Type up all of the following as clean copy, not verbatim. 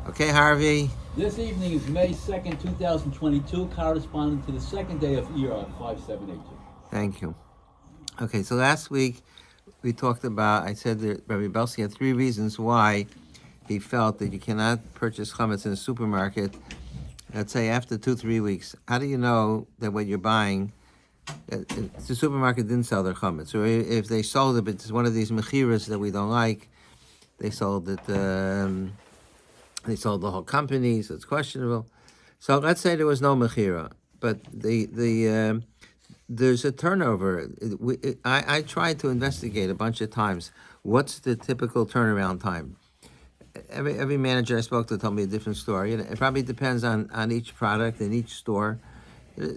Okay, Harvey. This evening is May 2nd, 2022, corresponding to the second day of ER 5782. Thank you. Okay, so last week we talked about, I said that Rabbi Belsky had three reasons why he felt that you cannot purchase chametz in a supermarket, let's say after 2-3 weeks. How do you know that what you're buying, if the supermarket didn't sell their chametz, or if they sold it, but it's one of these mechiras that we don't like, they sold it, they sold the whole company, so it's questionable. So let's say there was no mechira, but there's a turnover. I tried to investigate a bunch of times. What's the typical turnaround time? Every manager I spoke to told me a different story, and it probably depends on each product in each store.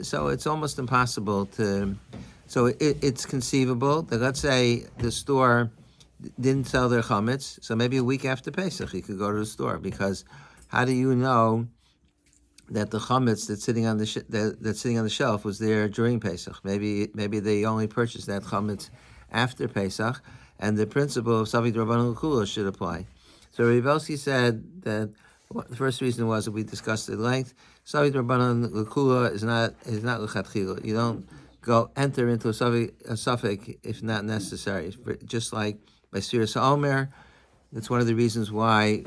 So it's almost impossible to. So it's conceivable that, let's say, the store didn't sell their chametz, so maybe a week after Pesach you could go to the store, because how do you know that the chametz that's sitting on that's sitting on the shelf was there during Pesach? Maybe they only purchased that chametz after Pesach, and the principle of Savik Rabbanan L'Kula should apply. So Ribelski said that the first reason was that we discussed at length. Savik Rabbanan L'Kula is not l'chatchila. You don't go enter into a suffix if not necessary. Just like by Sfiras HaOmer, that's one of the reasons why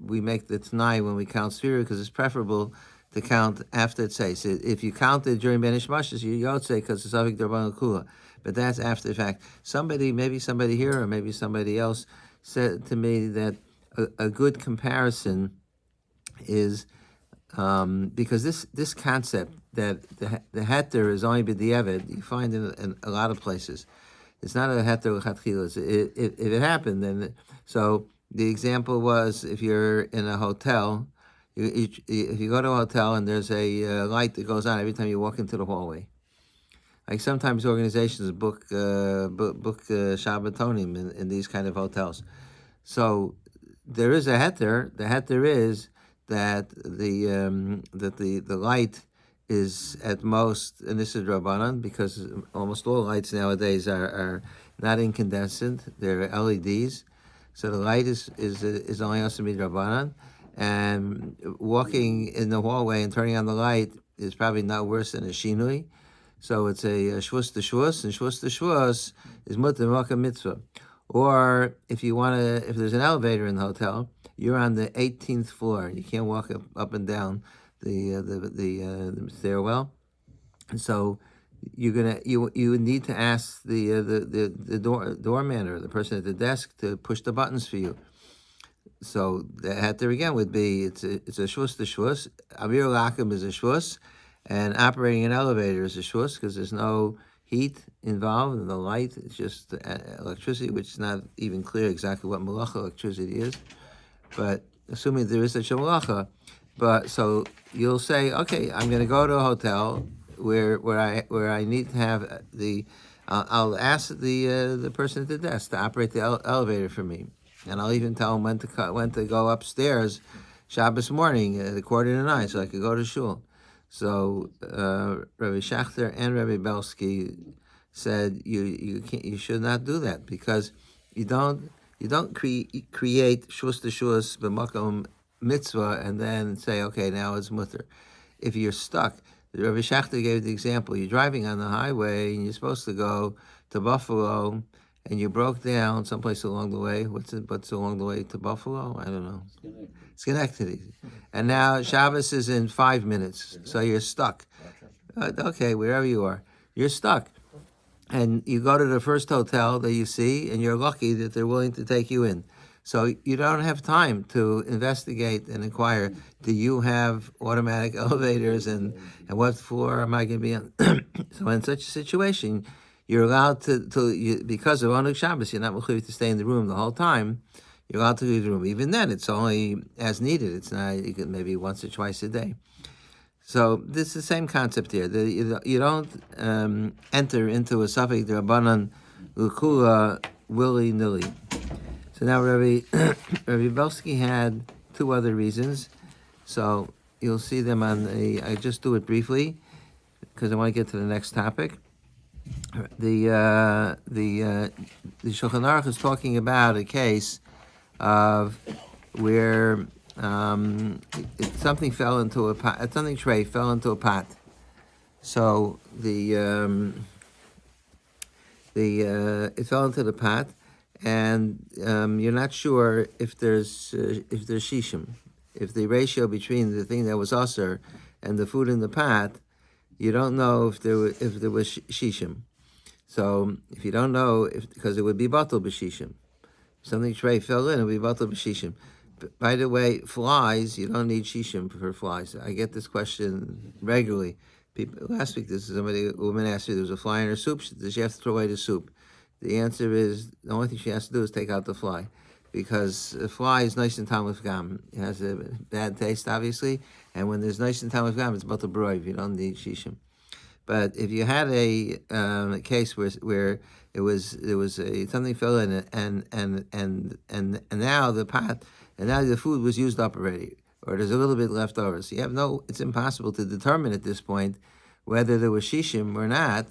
we make the Tanai when we count Sfira, because it's preferable to count after it says. If you count it during Ben Ishmashis, you Yotze, because it's Avik Darban Kula. But that's after the fact. Maybe somebody here or maybe somebody else said to me that a good comparison is because this concept that the heter is only b'diavad, you find in a lot of places. It's not a heter l'chatchila. If it happened, then so the example was if you're in a hotel, if you go to a hotel and there's a light that goes on every time you walk into the hallway. Like sometimes organizations book Shabbatonim in these kind of hotels. So there is a heter. The heter is that the light is at most, and this is Rabbanan, because almost all lights nowadays are not incandescent, they're LEDs. So the light is only Asamid Rabbanan, and walking in the hallway and turning on the light is probably not worse than a shinui. So it's a shvus to shvus, and shvus to shvus is mutter maka mitzvah. Or if there's an elevator in the hotel, you're on the 18th floor, and you can't walk up and down the stairwell, and so you would need to ask the doorman or the person at the desk to push the buttons for you. So the heter again would be it's a shvus to shvus. Avir lakim is a shvus, and operating an elevator is a shvus because there's no heat involved in the light. It's just electricity, which is not even clear exactly what malacha electricity is. But assuming there is such a malacha, but so you'll say, okay, I'm going to go to a hotel where I need to have I'll ask the person at the desk to operate the elevator for me, and I'll even tell him when to go upstairs, Shabbos morning at 8:45, so I could go to shul. So Rabbi Schachter and Rabbi Belsky said you should not do that, because you don't create shvus to shvus b'makom mitzvah and then say, okay, now it's mutter. If you're stuck, Rabbi Schachter gave the example. You're driving on the highway and you're supposed to go to Buffalo, and you broke down someplace along the way. What's along the way to Buffalo? I don't know. Schenectady. And now Shabbos is in 5 minutes, so you're stuck. Okay, wherever you are, you're stuck. And you go to the first hotel that you see, and you're lucky that they're willing to take you in. So you don't have time to investigate and inquire, do you have automatic elevators, and what floor am I going to be on? So in such a situation, you're allowed because of Onuk Shabbos, you're not required to stay in the room the whole time. You're allowed to leave the room. Even then, it's only as needed. It's not, you can maybe once or twice a day. So this is the same concept here. You don't enter into a Safek D'Rabbanan L'Kula willy-nilly. So now Rabbi Belsky had two other reasons. So you'll see them I just do it briefly because I want to get to the next topic. The Shulchan Aruch is talking about a case of where something fell into a pot. Something tray fell into a pot. So it fell into the pot, and you're not sure if there's shishim, if the ratio between the thing that was usher and the food in the pot, you don't know if there was shishim. So if you don't know, because it would be batal b'shishim, something tray fell in, it would be batal b'shishim. By the way, flies, you don't need shishim for flies. I get this question regularly. Last week, a woman asked me, there was a fly in her soup. Does she have to throw away the soup? The answer is, the only thing she has to do is take out the fly. Because a fly is nice and tamif gam. It has a bad taste, obviously. And when there's nice and tamif gam, it's batal b'roiv. You don't need shishim. But if you had a case where there was something fell in it, and now the pot, and now the food was used up already, or there's a little bit left over, so it's impossible to determine at this point whether there was shishim or not.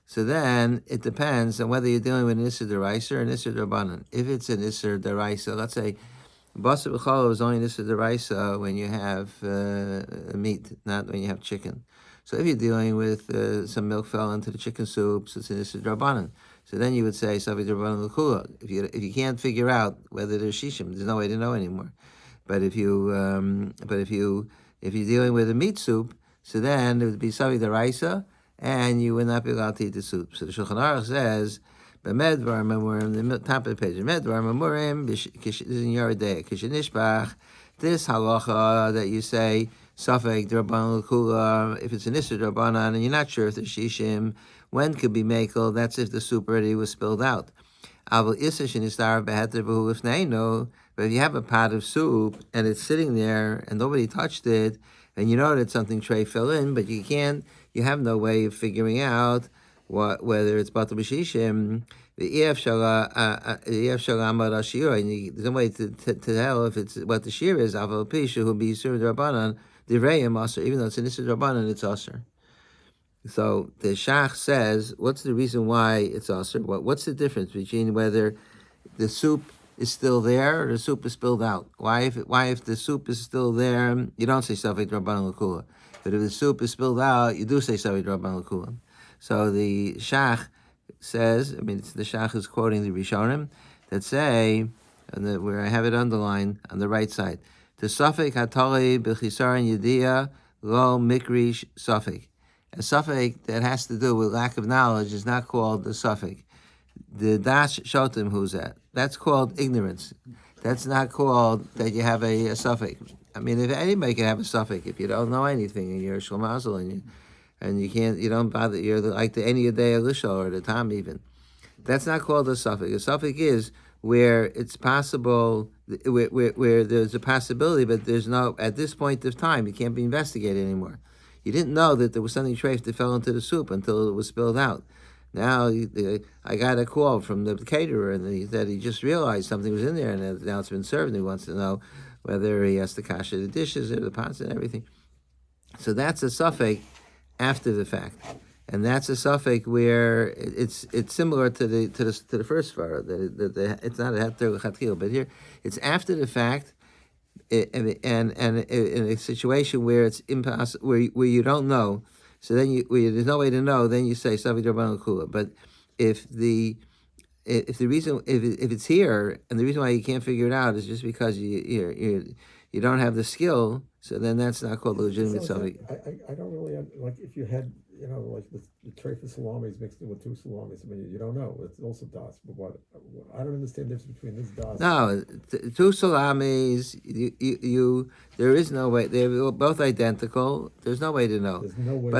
So then it depends on whether you're dealing with an Isser Deraisa or an Isser Derabanan. If it's an Isser Deraisa, let's say Basar B'chala is only an Isser Deraisa when you have meat, not when you have chicken. So if you're dealing with some milk fell into the chicken soup, so it's an Isser Derabanan. So then you would say Savi Derabanan L'Kula. If you can't figure out whether there's shishim, there's no way to know anymore. But if you're dealing with a meat soup, so then it would be Savi Deraisa, and you would not be allowed to eat the soup. So the Shulchan Aruch says, "B'medvar memurim," the top of the page. "Medvar memurim in Yeridei kishenishbach." This halacha that you say Safek D'Rabbanan L'Kula, if it's an Isser D'Rabbanan and you're not sure if there's shishim, when could be makel? That's if the soup already was spilled out. But if you have a pot of soup and it's sitting there and nobody touched it, and you know that something tray fell in, but you have no way of figuring out whether it's batal b'shishim. There's no way to tell if it's what the shear is. Aval pishu who be Yisur D'Rabbanan divrayim aser, even though it's an Yisur D'Rabbanan, it's aser. So the Shach says, what's the reason why it's aser? What's the difference between whether the soup is still there or the soup is spilled out? Why if the soup is still there, you don't say Safek D'Rabbanan L'Kula. But if the soup is spilled out, you do say Safek D'Rabbanan L'Kula. So the Shach says, the Shach is quoting the Rishonim that say, where I have it underlined on the right side, the Safek Hatali B'chisaron Yediyah Lo Mikrish Safek. A Safek that has to do with lack of knowledge is not called the Safek. The Das Shotim who's that? That's called ignorance. That's not called that you have a Safek. If anybody can have a Safek, if you don't know anything and you're a Shlomazel and you don't bother, you're like the Eni Yadei Elisha or the Tam even. That's not called a Safek. A Safek is where it's possible, where there's a possibility, but there's no, at this point of time, you can't be investigated anymore. You didn't know that there was something treif that fell into the soup until it was spilled out. Now, I got a call from the caterer, and he said he just realized something was in there, and now it's been served, and he wants to know whether he has to kasha the dishes or the pots and everything. So that's a safek after the fact, and that's a safek where it's similar to the first svara that it's not a heter l'chatchil, but here it's after the fact, and in a situation where it's impossible, where you don't know. So then there's no way to know. Then you say Savi D'Rabbanan L'Kula. But if it's here and the reason why you can't figure it out is just because you don't have the skill, so then that's not called legitimate Savi. I don't really like if you had like the tray for salamis mixed in with two salamis. You don't know. It's also das. But what I don't understand the difference between this das. No, two salamis. There is no way. They're both identical. There's no way to know. There's no way.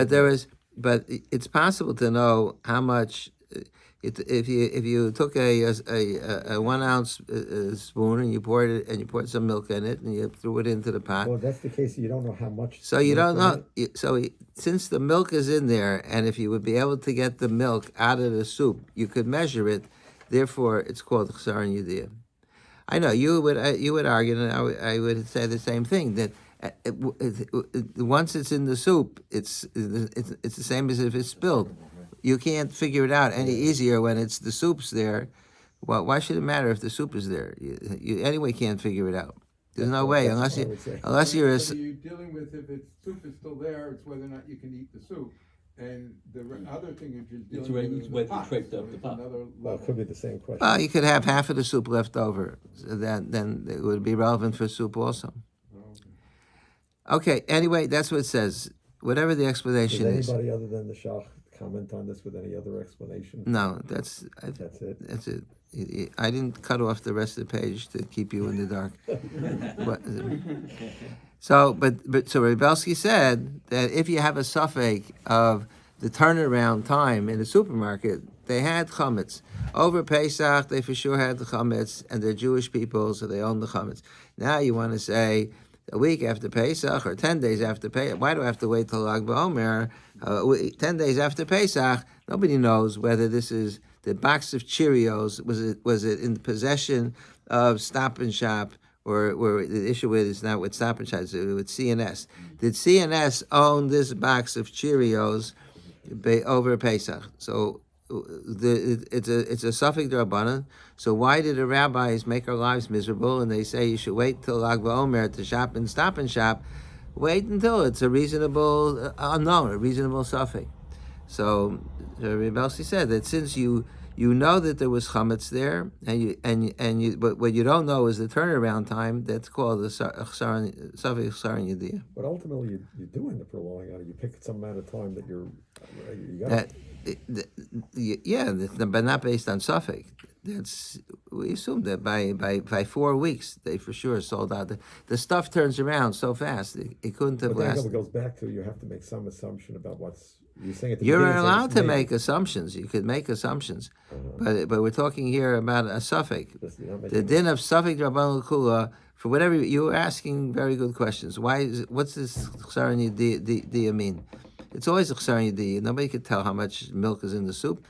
But it's possible to know how much. If you took a 1 ounce spoon and you poured some milk in it and you threw it into the pot. Well, if that's the case, you don't know how much. So you don't know. So since the milk is in there, and if you would be able to get the milk out of the soup, you could measure it. Therefore, it's called Chesaron Yediyah. I know you would argue, and I would say the same thing, that once it's in the soup, it's the same as if it's spilled. You can't figure it out any easier when the soup's there. Well, why should it matter if the soup is there? You anyway can't figure it out. There's no way That's unless what I you would say. unless you're a, Whether you're dealing with if it's soup is still there, it's whether or not you can eat the soup. And the other thing is you're It's dealing already- with it's is where the the pot, tricked so up the it's pot. another Well, it level. could be the same question. well, you could have half of the soup left over. So then it would be relevant for soup also. Okay. Anyway, that's what it says. Whatever the Does explanation is. anybody other than the Shach comment on this with any other explanation? No, that's That's it. That's it. I didn't cut off the rest of the page to keep you in the dark. So Rebelsky said that if you have a suffix of the turnaround time in the supermarket, they had chametz. Over Pesach, they for sure had the chametz, and they're Jewish people, so they own the chametz. Now you want to say a week after Pesach or 10 days after Pesach. Why do I have to wait till Lag BaOmer? 10 days after Pesach, nobody knows whether this is the box of Cheerios, was it in possession of Stop and Shop, or the issue with is not with Stop and Shop, it's with CNS. Did CNS own this box of Cheerios over Pesach? So it's a suffix d'Rabbanan. So why did the rabbis make our lives miserable and they say you should wait till Lag BaOmer to shop and Stop and Shop? Wait until it's a reasonable unknown, a reasonable suffix. So Rebelsky said that since you know that there was chametz there, but what you don't know is the turnaround time. That's called the suffix chsaron yediyah. But ultimately, you do end up prolonging on it. You pick some amount of time that you got. But not based on suffix. We assume that by 4 weeks they for sure sold out. The stuff turns around so fast it couldn't have But then lasted. it goes back to you have to make some assumption about what's you're saying at the You're beginning, allowed to maybe. make assumptions. You could make assumptions, but we're talking here about a suffix. You're not The making din of suffix Rabban Kula, for whatever you were asking, very good questions. What's this chsaron yediyah mean? It's always a chsaron yediyah. Nobody could tell how much milk is in the soup,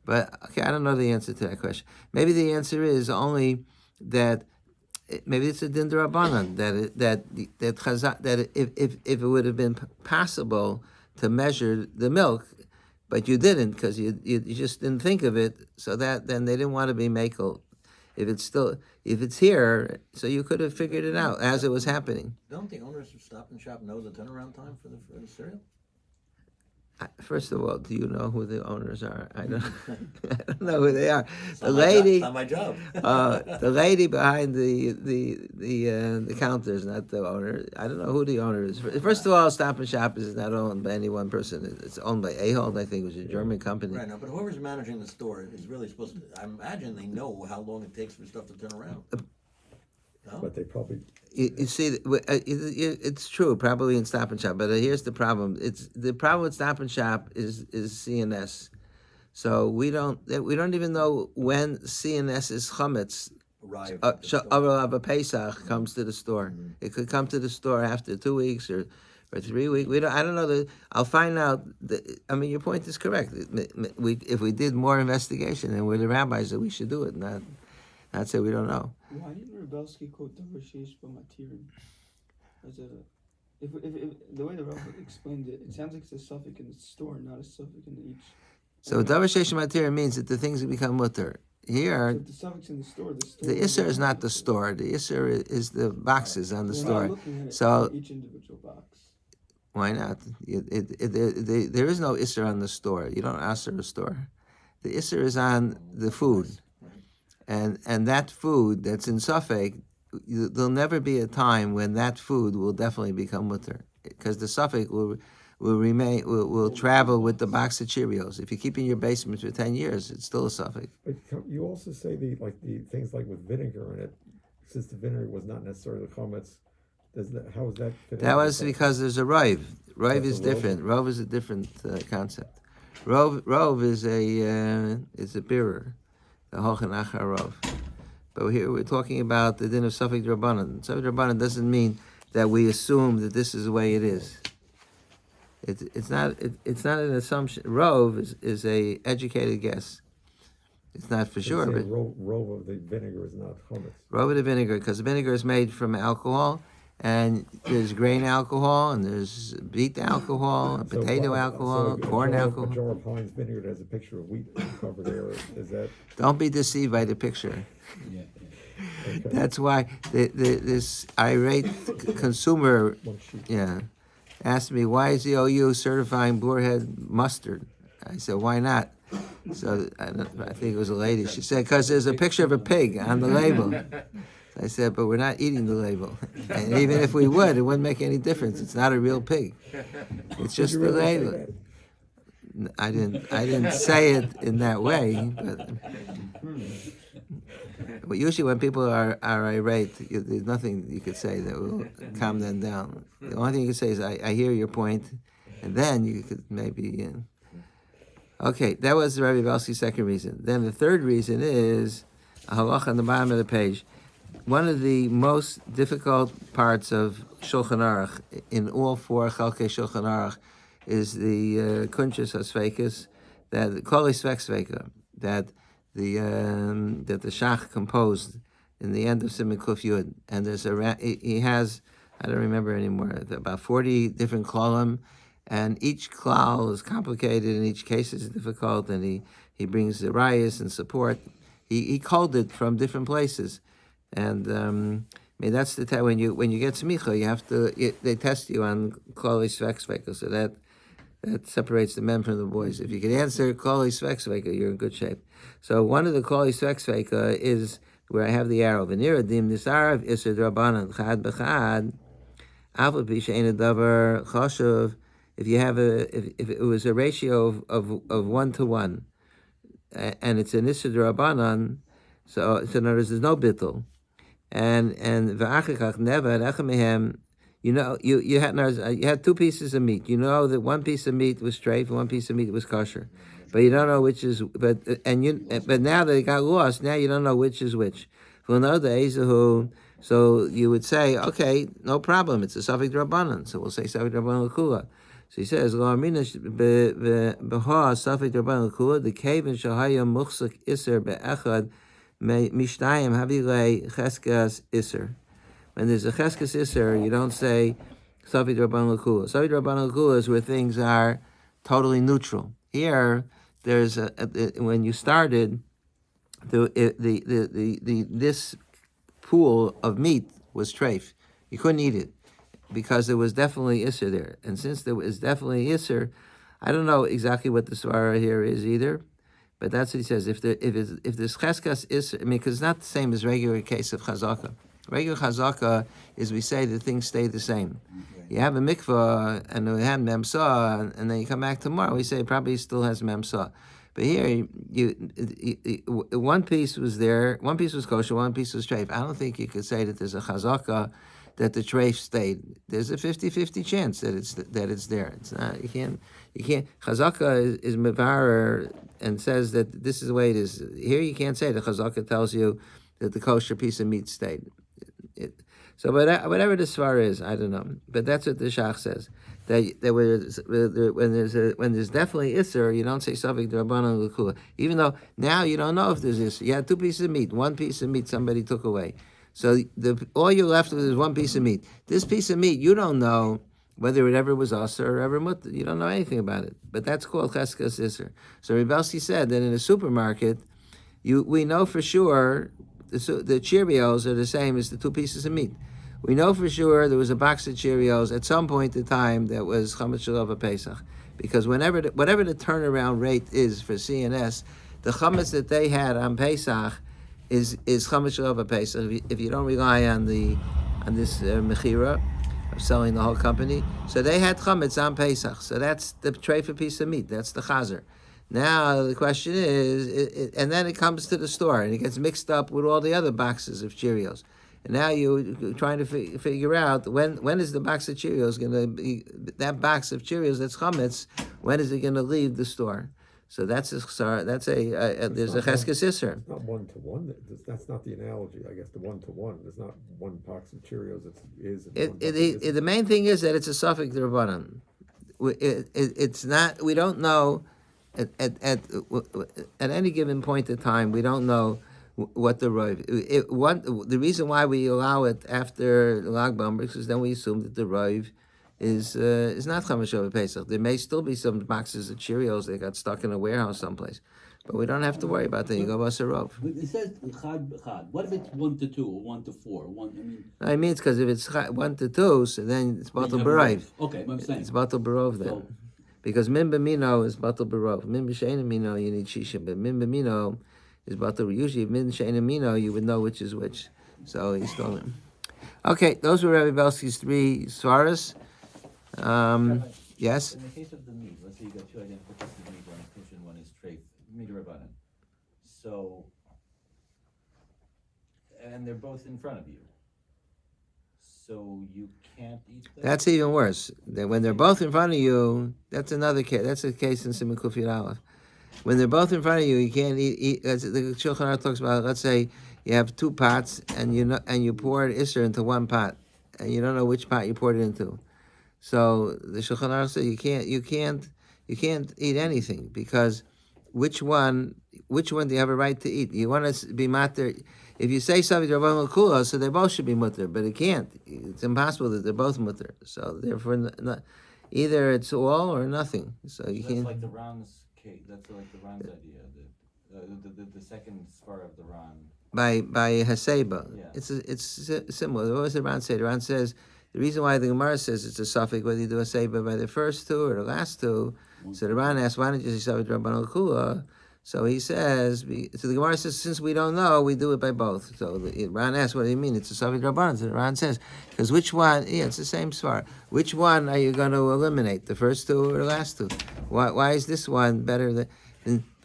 but okay, I don't know the answer to that question. Maybe the answer is only that. Maybe it's a din d'Rabbanan that if it would have been possible to measure the milk, but you didn't because you just didn't think of it. So that then they didn't want to be makel. If it's here, so you could have figured it out as it was happening. Don't the owners of Stop and Shop know the turnaround time for the cereal? First of all, do you know who the owners are? I don't. I don't know who they are. The It's not my job. the lady behind the counter is not the owner. I don't know who the owner is. First of all, Stop and Shop is not owned by any one person. It's owned by Ahold, I think, which is a German company. Right now, but whoever's managing the store is really supposed to. I imagine they know how long it takes for stuff to turn around. No? But they probably You see, it's true, probably in Stop and Shop. But here's the problem: the problem with Stop and Shop is CNS. So we don't even know when CNS's chametz Arrive at the store. of a Pesach comes to the store. It could come to the store after 2 weeks or 3 weeks. I don't know. I'll find out. Your point is correct. If we did more investigation, and we're the rabbis, that we should do it. Not say we don't know. Why didn't Rebelsky quote the Rashish B'Matirim? If the way the Rav explained it, it sounds like it's a suffix in the store, not a suffix in each. So davar sheish matir means that the things that become mutter. Here, So the suffix in the store. the isser is not the store. The isser is the boxes on the We're not store. looking at it So for each individual box. why not? There is no isser on the store. You don't aser a store. The isser is on the food, and that food that's in suffix, there'll never be a time when that food will definitely become mutter, because the suffix will travel with the box of Cheerios. If you keep in your basement for 10 years, it's still a suffix. But you also say the things like with vinegar in it, since the vinegar was not necessarily the chametz. How is that? fit That into was the- because there's a rov. Rov That's is a rov? different. Rov is a different concept. Rov is a bearer, the Hochenacher Rov. But here we're talking about the din of suffix d'Rabbanan. Suffix d'Rabbanan doesn't mean that we assume that this is the way it is. It's not an assumption. Rov is a educated guess. It's not for sure, but Rove of the vinegar is not chametz. rov of the vinegar, because the vinegar is made from alcohol, and there's grain alcohol, and there's beet alcohol, and potato alcohol, corn A alcohol. jar of Heinz vinegar that has a picture of wheat covered there. Is that? Don't be deceived by the picture. Yeah. That's why this irate consumer, One sheet. yeah, asked me, why is the OU certifying boarhead mustard? I said, why not? So I think it was a lady. She said, because there's a picture of a pig on the label. I said, but we're not eating the label. And even if we would, it wouldn't make any difference. It's not a real pig. It's just Did the you really say label. that? I didn't say it in that way, but usually when people are irate, there's nothing you could say that will calm them down. The only thing you could say is, I hear your point, and then you could maybe. Okay, that was Rabbi Belsky's second reason. Then the third reason is a halacha on the bottom of the page. One of the most difficult parts of Shulchan Aruch in all four Chalkei Shulchan Aruch is the Kuntres HaSveikos, that Kol Svek Sveika, that the Shach composed in the end of Siman Kuf Yud, and he has, I don't remember anymore, about 40 different klolim, and each klal is complicated, and each case is difficult, and he brings the rayas and support. He called it from different places, and I mean that's the time when you get smicha, you have to they test you on Kol Svek Sveika, so that separates the men from the boys. If you can answer Kol Svek Sveika, you're in good shape. So one of the Kol Svek Sveika is where I have the arrow. V'niradim nisarav iser drabanan chad b'chad alpha pishein davar chashuv. If you have if it was a ratio of 1 to 1, and it's an iser drabanan, so in other words, there's no bittul, and v'achikach never echamehem. You know, you had two pieces of meat. You know that one piece of meat was treif and one piece of meat was kosher, but you don't know which is. But now that it got lost, now you don't know which is which. So you would say, okay, no problem. It's a safek drabanan. So we'll say safek drabanan l'kula. So he says, lo aminish beha safek drabanan l'kula. The cave in shahaya muchsak iser be'echad mishtayim havilei cheskas iser. When there's a cheskes iser, you don't say Savi Rabban L'Kula. Savi Rabban L'Kula is where things are totally neutral. Here, there's when you started, this pool of meat was treif. You couldn't eat it because there was definitely iser there. And since there was definitely iser, I don't know exactly what the svara here is either, but that's what he says. If there's cheskas iser, I mean, because it's not the same as regular case of chazaka. Regular chazaka is we say that things stay the same. You have a mikvah and we have memsa, and then you come back tomorrow. We say it probably still has memsa, but here one piece was there, one piece was kosher, one piece was treif. I don't think you could say that there's a chazaka that the treif stayed. There's a 50-50 chance that it's there. It's not. You can't. Chazaka is mevarer and says that this is the way it is. Here you can't say the chazaka tells you that the kosher piece of meat stayed. So whatever the svar is, I don't know. But that's what the Shach says. That when there's definitely iser, you don't say safek d'Rabbanan l'kula. Even though now you don't know if there's iser. You had two pieces of meat. One piece of meat somebody took away. So all you're left with is one piece of meat. This piece of meat, you don't know whether it ever was aser or ever mutter. You don't know anything about it. But that's called cheskas iser. So Rebelski said that in a supermarket, we know for sure the Cheerios are the same as the two pieces of meat. We know for sure there was a box of Cheerios at some point in time that was Chametz Shalava Pesach, because whatever the turnaround rate is for CNS, the chametz that they had on Pesach is Chametz Shalava Pesach. If you don't rely on this mechira of selling the whole company, so they had chametz on Pesach. So that's the tray for piece of meat. That's the chazer. Now the question is, and then it comes to the store and it gets mixed up with all the other boxes of Cheerios. And now you're trying to figure out when is the box of Cheerios going to be, that box of Cheerios that's chametz, when is it going to leave the store? So there's a cheskes iser. It's not 1 to 1. That's not the analogy. I guess the 1 to 1. There's not one box of Cheerios that is. The main thing is that it's a safek d'Rabbanan. It's not. We don't know at any given point in time. We don't know what the roiv. The reason why we allow it after Lag BaOmer is then we assume that the roiv is not Chametz Shalava Pesach. There may still be some boxes of Cheerios that got stuck in a warehouse someplace, But we don't have to worry about that. You go basarov. But it says chad chad. What if it's 1 to 2 or 1 to 4? I mean, it's because if it's 1 to 2, so then it's then you batal have a barov. roof. Okay, but I'm saying. It's batal barov then. So, Because min b'mino is batal barov. Min b'sheina mino you need shisha, but min b'mino is batal. Usually min sheina mino you would know which is which. So he's still in. Okay, those were Rabbi Belsky's 3 svaras. Yes. In the case of the meat, let's say you got two identical pieces of meat, one is kosher and one is treif, meat or rabbanan. So, and they're both in front of you. So you can't eat them? That's even worse. When they're both in front of you, that's another case. That's a case in Simon Kufiyat Aleph. When they're both in front of you, you can't eat. The Shulchan Aruch talks about. Let's say you have 2 pots, and you pour Isser into one pot, and you don't know which pot you poured it into. So the Shulchan Aruch says you can't eat anything because which one do you have a right to eat? You want to be matter. If you say something to Rabban Kula, so they both should be mutter, but it can't. It's impossible that they're both mutter. So therefore, either it's all or nothing. So you That's can't. like the Ran's case. That's like the Ran's idea. The second spar of the Ran. By Haseba. Yeah. It's similar. What does the Ran say? The Ran says the reason why the Gemara says it's a suffix whether you do a Haseba by the first 2 or the last 2. So the Ran asks, why don't you say Sabbath Rabban Kula? So he says, so the Gemara says, since we don't know, we do it by both. So the Ran asks, what do you mean? It's a Savit Rabban. So the Ran says, because which one, it's the same svar. Which one are you going to eliminate, the first 2 or the last 2? Why is this one better than,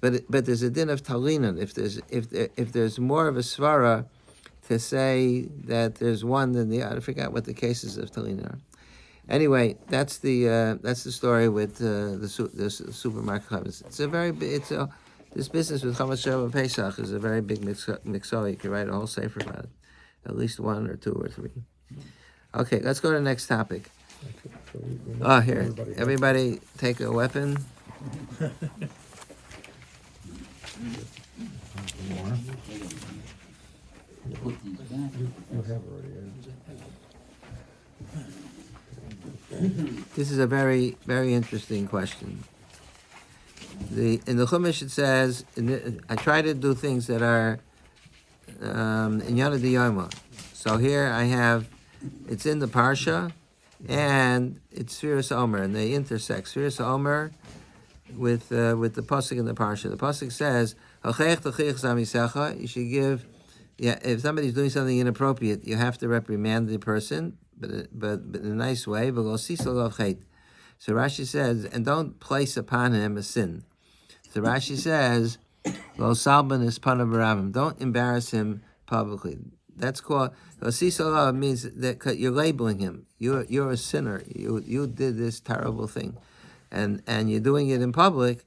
but there's a din of Talinan. If there's more of a svara to say that there's one than the other, I forgot what the cases of Talinan are. Anyway, that's the story with the supermarket. This business with Chametz Sheva and Pesach is a very big mixo. You can write a whole sefer about it, at least 1 or 2 or 3. Okay, let's go to the next topic. So we know Oh, here, has- everybody take a weapon. put these back. You have already. This is a very, very interesting question. In the Chumash it says, I try to do things that are in Yana Diyama. So here I have, it's in the Parsha, and it's Sfiras Omer, and they intersect. Sfiras Omer with the pasuk in the Parsha. The pasuk says, you should give, if somebody's doing something inappropriate, you have to reprimand the person, but in a nice way. So Rashi says, and don't place upon him a sin. So Rashi says, "Lo salban is panav, don't embarrass him publicly." That's called Lo means that you're labeling him. You're a sinner. You did this terrible thing, and you're doing it in public.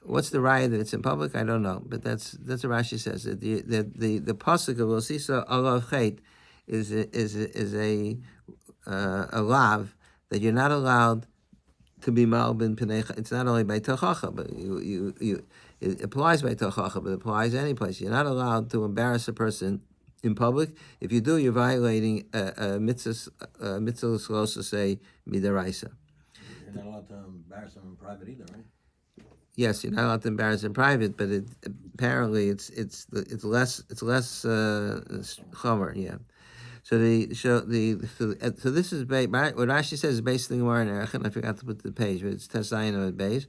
What's the raya that it's in public? I don't know, but that's what Rashi says. That the pasuk of Lo sisa alav chait is a lav that you're not allowed to be malbin penecha. It's not only by tochacha, but it applies by tochacha, but it applies any place. You're not allowed to embarrass a person in public. If you do, you're violating a mitzvah to say midaraisa. You're not allowed to embarrass them in private either, right? Yes, you're not allowed to embarrass in private, but apparently it's less chomer. Yeah. So this is what Rashi says is based on the Gemara in Erechim. I forgot to put the page, but it's Tesayin of the base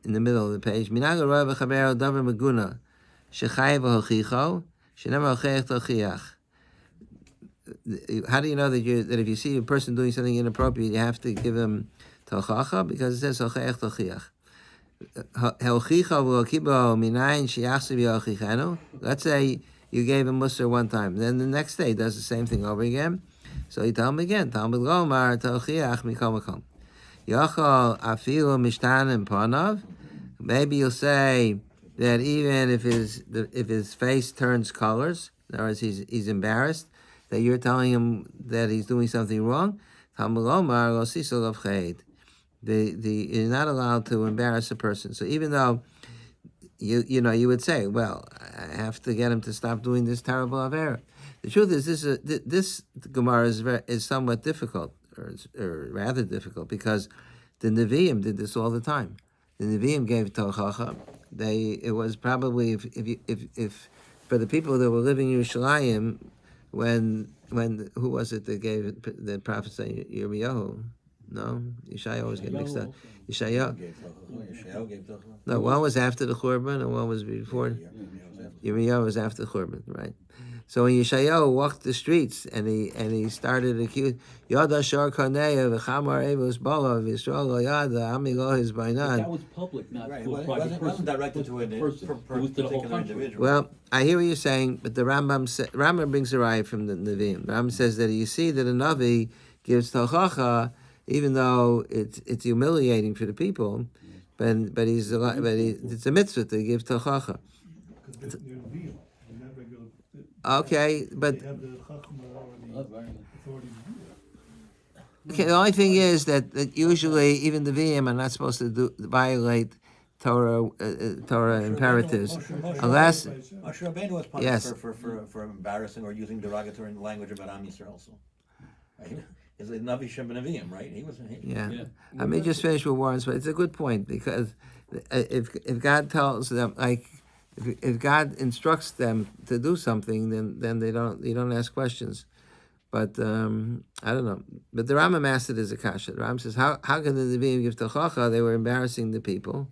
in the middle of the page. Minag Rav Chabero Davar Maguna Shechayev Hochicho Shenemar Hochech Tochiach. How do you know that if you see a person doing something inappropriate, you have to give him tochacha? Because it says Hochech Tochiach. Let's say you gave him musar one time, then the next day he does the same thing over again. So you tell him again. Talmud Lomar Tochiach Mikol Makom. Yochol Afilu Mishtanim Panav. Maybe you'll say that even if his face turns colors, in other words, he's embarrassed, that you're telling him that he's doing something wrong. Talmud Lomar Lo Sisal of Cheid. You're not allowed to embarrass a person. So even though you would say, well, I have to get him to stop doing this terrible avera. The truth is, this Gemara is somewhat difficult, or rather difficult, because the Nevi'im did this all the time. the Nevi'im gave tochacha. It was probably if for the people that were living in Yerushalayim, when who was it that gave it, the prophet Yirmiyahu? No, Yeshaya always get mixed up. Yeshaya. Yeshayahu gave Tochacha. No, one was after the Churban and one was before. Yirmiyahu was after the Churban, right? So when Yeshayahu walked the streets and he started accusing Yada Shar Kaneya v'Chamar Evos Bala v'Yisrael Yada Amilah His But Bainan. that was public, not Right, to it a private person. wasn't directed to a person. per- It was to the whole particular country. individual. Well, I hear what you're saying, but the Rambam brings a raya from the Nevi'im. The Rambam says that you see that a Navi gives tochacha, even though it's humiliating for the people, but it's a mitzvah to give tochacha. Okay, but Oh, very good. okay, the only thing is that usually even the VM are not supposed to violate Torah imperatives, unless Moshe Rabbeinu was punished Yes. for embarrassing or using derogatory language about Am Yisrael also. Right? Is it Navi Shem Nevi'im, right? He was. yeah. Yeah. I may just finish with Warren's, but it's a good point because if God tells them if God instructs them to do something, then you don't ask questions. But I don't know. But the Rambam asked it as a kasha. The Rambam says, how can the Nevi'im give tochacha? They were embarrassing the people.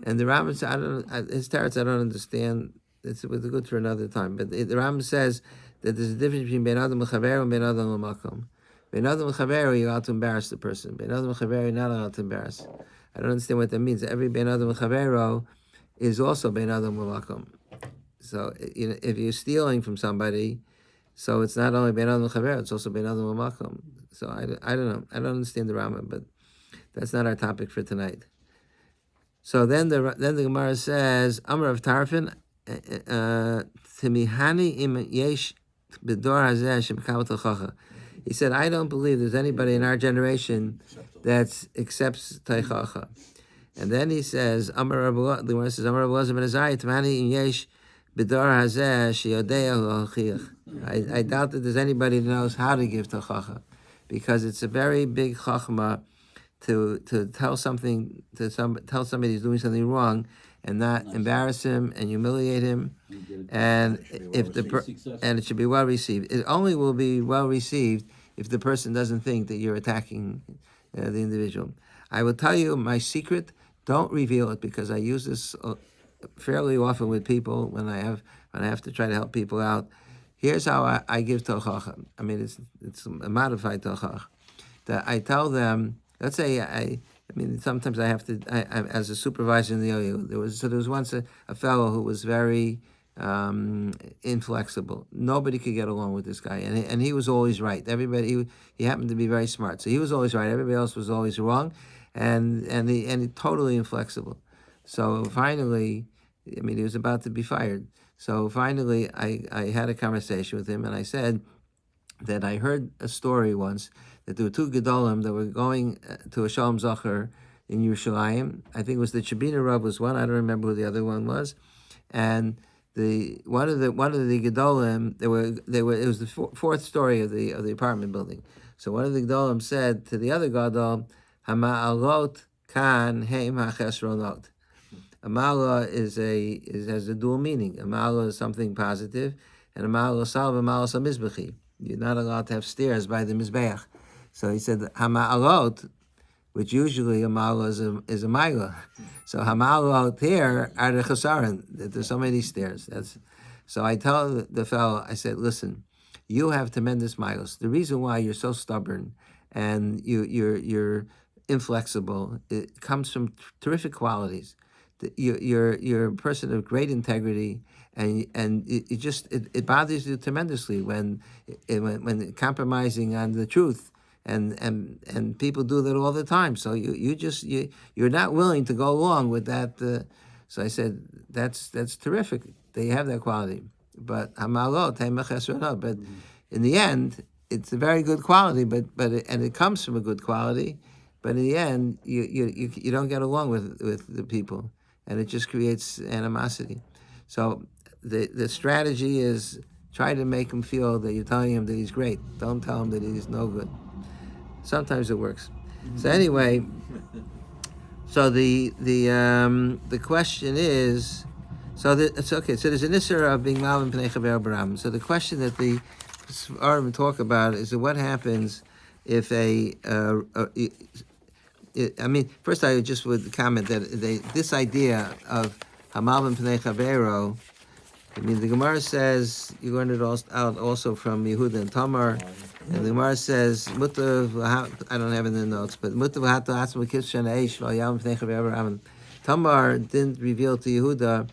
And the Rambam says, his teretz I don't understand. It's good for another time. But the Rambam says that there's a difference between ben adam l'chaver and ben adam l'makom. Ben adam l'chaver, you're allowed to embarrass the person. Ben adam l'chaver, you're not allowed to embarrass. I don't understand what that means. Every ben adam l'chaver is also ben adam l'makom. So if you're stealing from somebody, so it's not only ben adam l'chaver, it's also ben adam l'makom. So I don't know. I don't understand the Rambam, but that's not our topic for tonight. So then the Gemara says, Amar of Tarfin, Timihani im yesh b'dor hazeh shemekabel tochacha. He said, I don't believe there's anybody in our generation that accepts tochacha. And then he says, Amar Rabbi, the Gemara says, Amar Rabbi Elazar ben Azariah, Timihani im yesh b'dor hazeh sheyodea l'chiach. I doubt that there's anybody that knows how to give tochacha, because it's a very big chachma to tell something tell somebody who's doing something wrong and not embarrass him and humiliate him, and and it should be well received. It only will be well received if the person doesn't think that you're attacking the individual. I will tell you my secret. Don't reveal it, because I use this fairly often with people when I have to try to help people out. Here's how I give tochacha. I mean, it's a modified tochacha. That I tell them. Let's say I mean, sometimes I have to. I as a supervisor in the OU, there was once a fellow who was very inflexible. Nobody could get along with this guy, and he was always right. Everybody he happened to be very smart, so he was always right. Everybody else was always wrong, and he totally inflexible. So finally, I mean, he was about to be fired. So finally, I had a conversation with him, and I said that I heard a story once that there were two Gedolim that were going to a Shalom Zacher in Yerushalayim. I think it was the Chabina Rav was one. I don't remember who the other one was. And one of the Gedolim, it was the fourth story of the apartment building. So one of the Gedolim said to the other Gadol, Hama'alot kan heim ha'chesronot. Amala has a dual meaning. Amala is something positive, and amala salv, amala samizbechi. You're not allowed to have stairs by the mizbeach. So he said hama'alot, which usually amala is a maila. So hama'alot here are the chesaron, that there's so many stairs. So I tell the fellow, I said, listen, you have tremendous milos. The reason why you're so stubborn and you're inflexible, it comes from terrific qualities. You're a person of great integrity, and it bothers you tremendously when compromising on the truth, and people do that all the time. So you're not willing to go along with that. So I said that's terrific. They have that quality, but but in the end, it's a very good quality. But it comes from a good quality. But in the end, you don't get along with the people, and it just creates animosity. So the strategy is try to make him feel that you're telling him that he's great. Don't tell him that he's no good. Sometimes it works. So anyway, So the question is, it's okay. So there's an issur of being malvin pnei chaver baram. So the question that the Svarim talk about is that what happens if I mean, first I just would comment that this idea of hamalvin pnei chavero. I mean, the Gemara says you learned it out also from Yehuda and Tamar, and the Gemara says mutav. I don't have it in the notes, but mutav hata atzma kishan eish v'yam pnei chaver. Tamar didn't reveal to Yehuda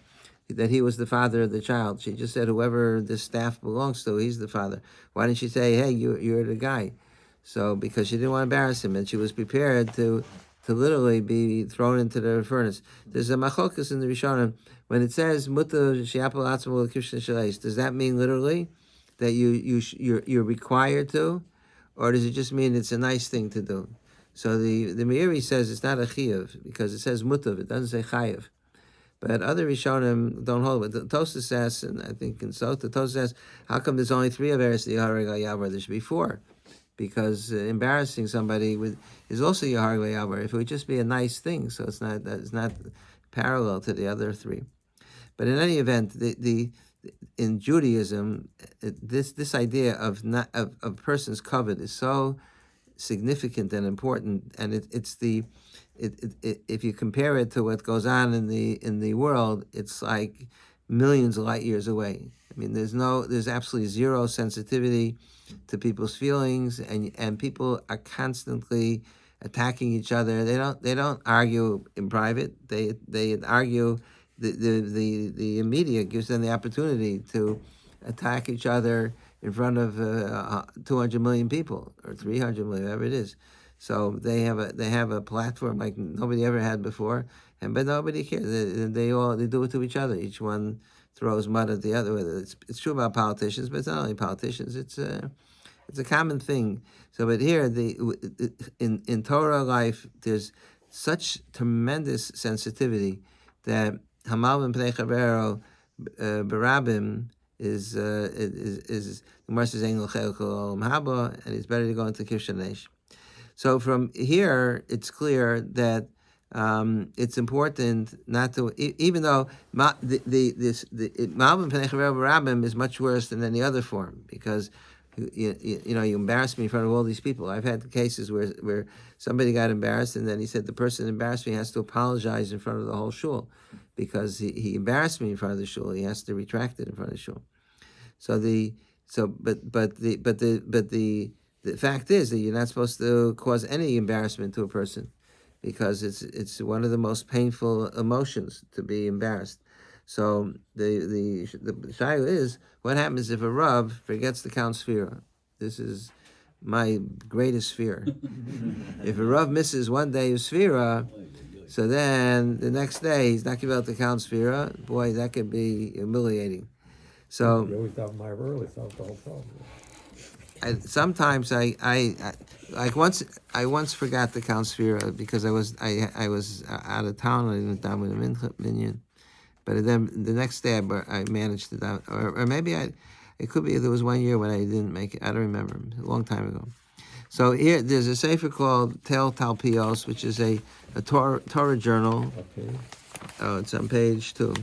that he was the father of the child. She just said whoever the staff belongs to, he's the father. Why didn't she say, hey, you're the guy? So because she didn't want to embarrass him, and she was prepared to literally be thrown into the furnace. There's a machokas in the Rishonim when it says muta she'apol atzmo l'kishn shaleish. Does that mean literally that you're required to, or does it just mean it's a nice thing to do? So the Meiri says it's not a chiyuv because it says mutav. It doesn't say chayiv. But other Rishonim don't hold it. The Tosas says, and I think in Sota, Tosas says, how come there's only 3 Averes the Yahareg Yavar? There should be 4. Because embarrassing somebody is also Yahareg Yavar. If it would just be a nice thing, so it's not parallel to the other 3. But in any event, in Judaism, this idea of a person's covet is so significant and important, and if you compare it to what goes on in the world, it's like millions of light years away. I mean, there's absolutely zero sensitivity to people's feelings, and people are constantly attacking each other. They don't argue in private. They argue. The media gives them the opportunity to attack each other in front of 200 million people or 300 million, whatever it is. So they have a platform like nobody ever had before, but nobody cares. They do it to each other. Each one throws mud at the other. It's true about politicians, but it's not only politicians. It's a common thing. So, but here in Torah life, there's such tremendous sensitivity that Hamal Pnei Chavero Barabim is the Gemara says Ein L'Chel Kol Olam Haba, and it's better to go into Kishanesh. So from here, it's clear that it's important not to, even though Malvin Pnei Chavero Barabim is much worse than any other form, because you embarrass me in front of all these people. I've had cases where somebody got embarrassed, and then he said the person embarrassed me has to apologize in front of the whole shul because he embarrassed me in front of the shul. He has to retract it in front of the shul. The fact is that you're not supposed to cause any embarrassment to a person, because it's one of the most painful emotions to be embarrassed. So the shayla is, what happens if a Rav forgets to count Sfira? This is my greatest fear. If a Rav misses one day of Sfira, so then the next day he's not able to count Sfira. Boy, that could be humiliating. So You always daven my early, so the whole problem. sometimes I once forgot to count Sfira because I was out of town. I didn't daven with a minyan. But then the next day I managed to daven, or maybe it could be there was one year when I didn't make it. I don't remember, a long time ago. So here there's a sefer called Tel Talpios, which is a Torah journal. Okay. Oh, it's on page 2.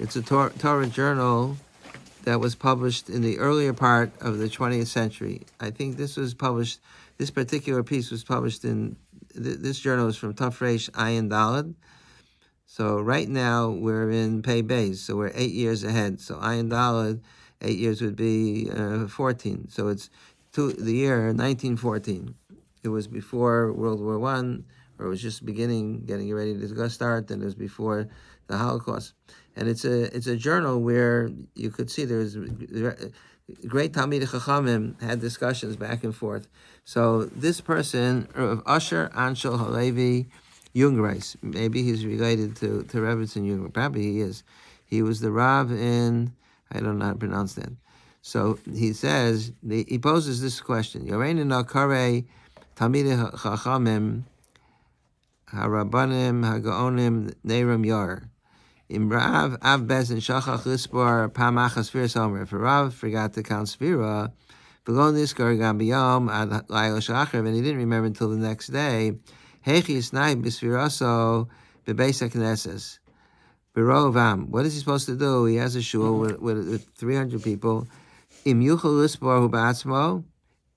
It's a Torah journal that was published in the earlier part of the 20th century. I think this particular piece was published in, this journal is from Tafresh Ayin Daled. So right now we're in Pei Beis, so we're 8 years ahead. So Ayin Daled, 8 years would be 14. So it's the year 1914. It was before World War I, or it was just getting ready to go start, and it was before the Holocaust. And it's a journal where you could see there's great Talmidei Chachamim had discussions back and forth. So this person, Usher Anshel Halevi Jungreis, maybe he's related to Rebbetzin Jungreis. Probably he is. He was the Rav in, I don't know how to pronounce that. So he says, he poses this question: Yoreinu no karei Talmidei Chachamim Harabanim Hagaonim Neiram Yar. Im Rav Av Bezin Shachach Lispar Pamachas Sfira Somer. If a Rav forgot to count Sfira, V'lo Niskar Gam B'Yom Ad Layla Shachar, and he didn't remember until the next day, Hechi Isnai Bisviraso Bebeis HaKnesses. Birovam. What is he supposed to do? He has a shul with 300 people. Im Yuchel Lisbor Hu Ba'atzmo.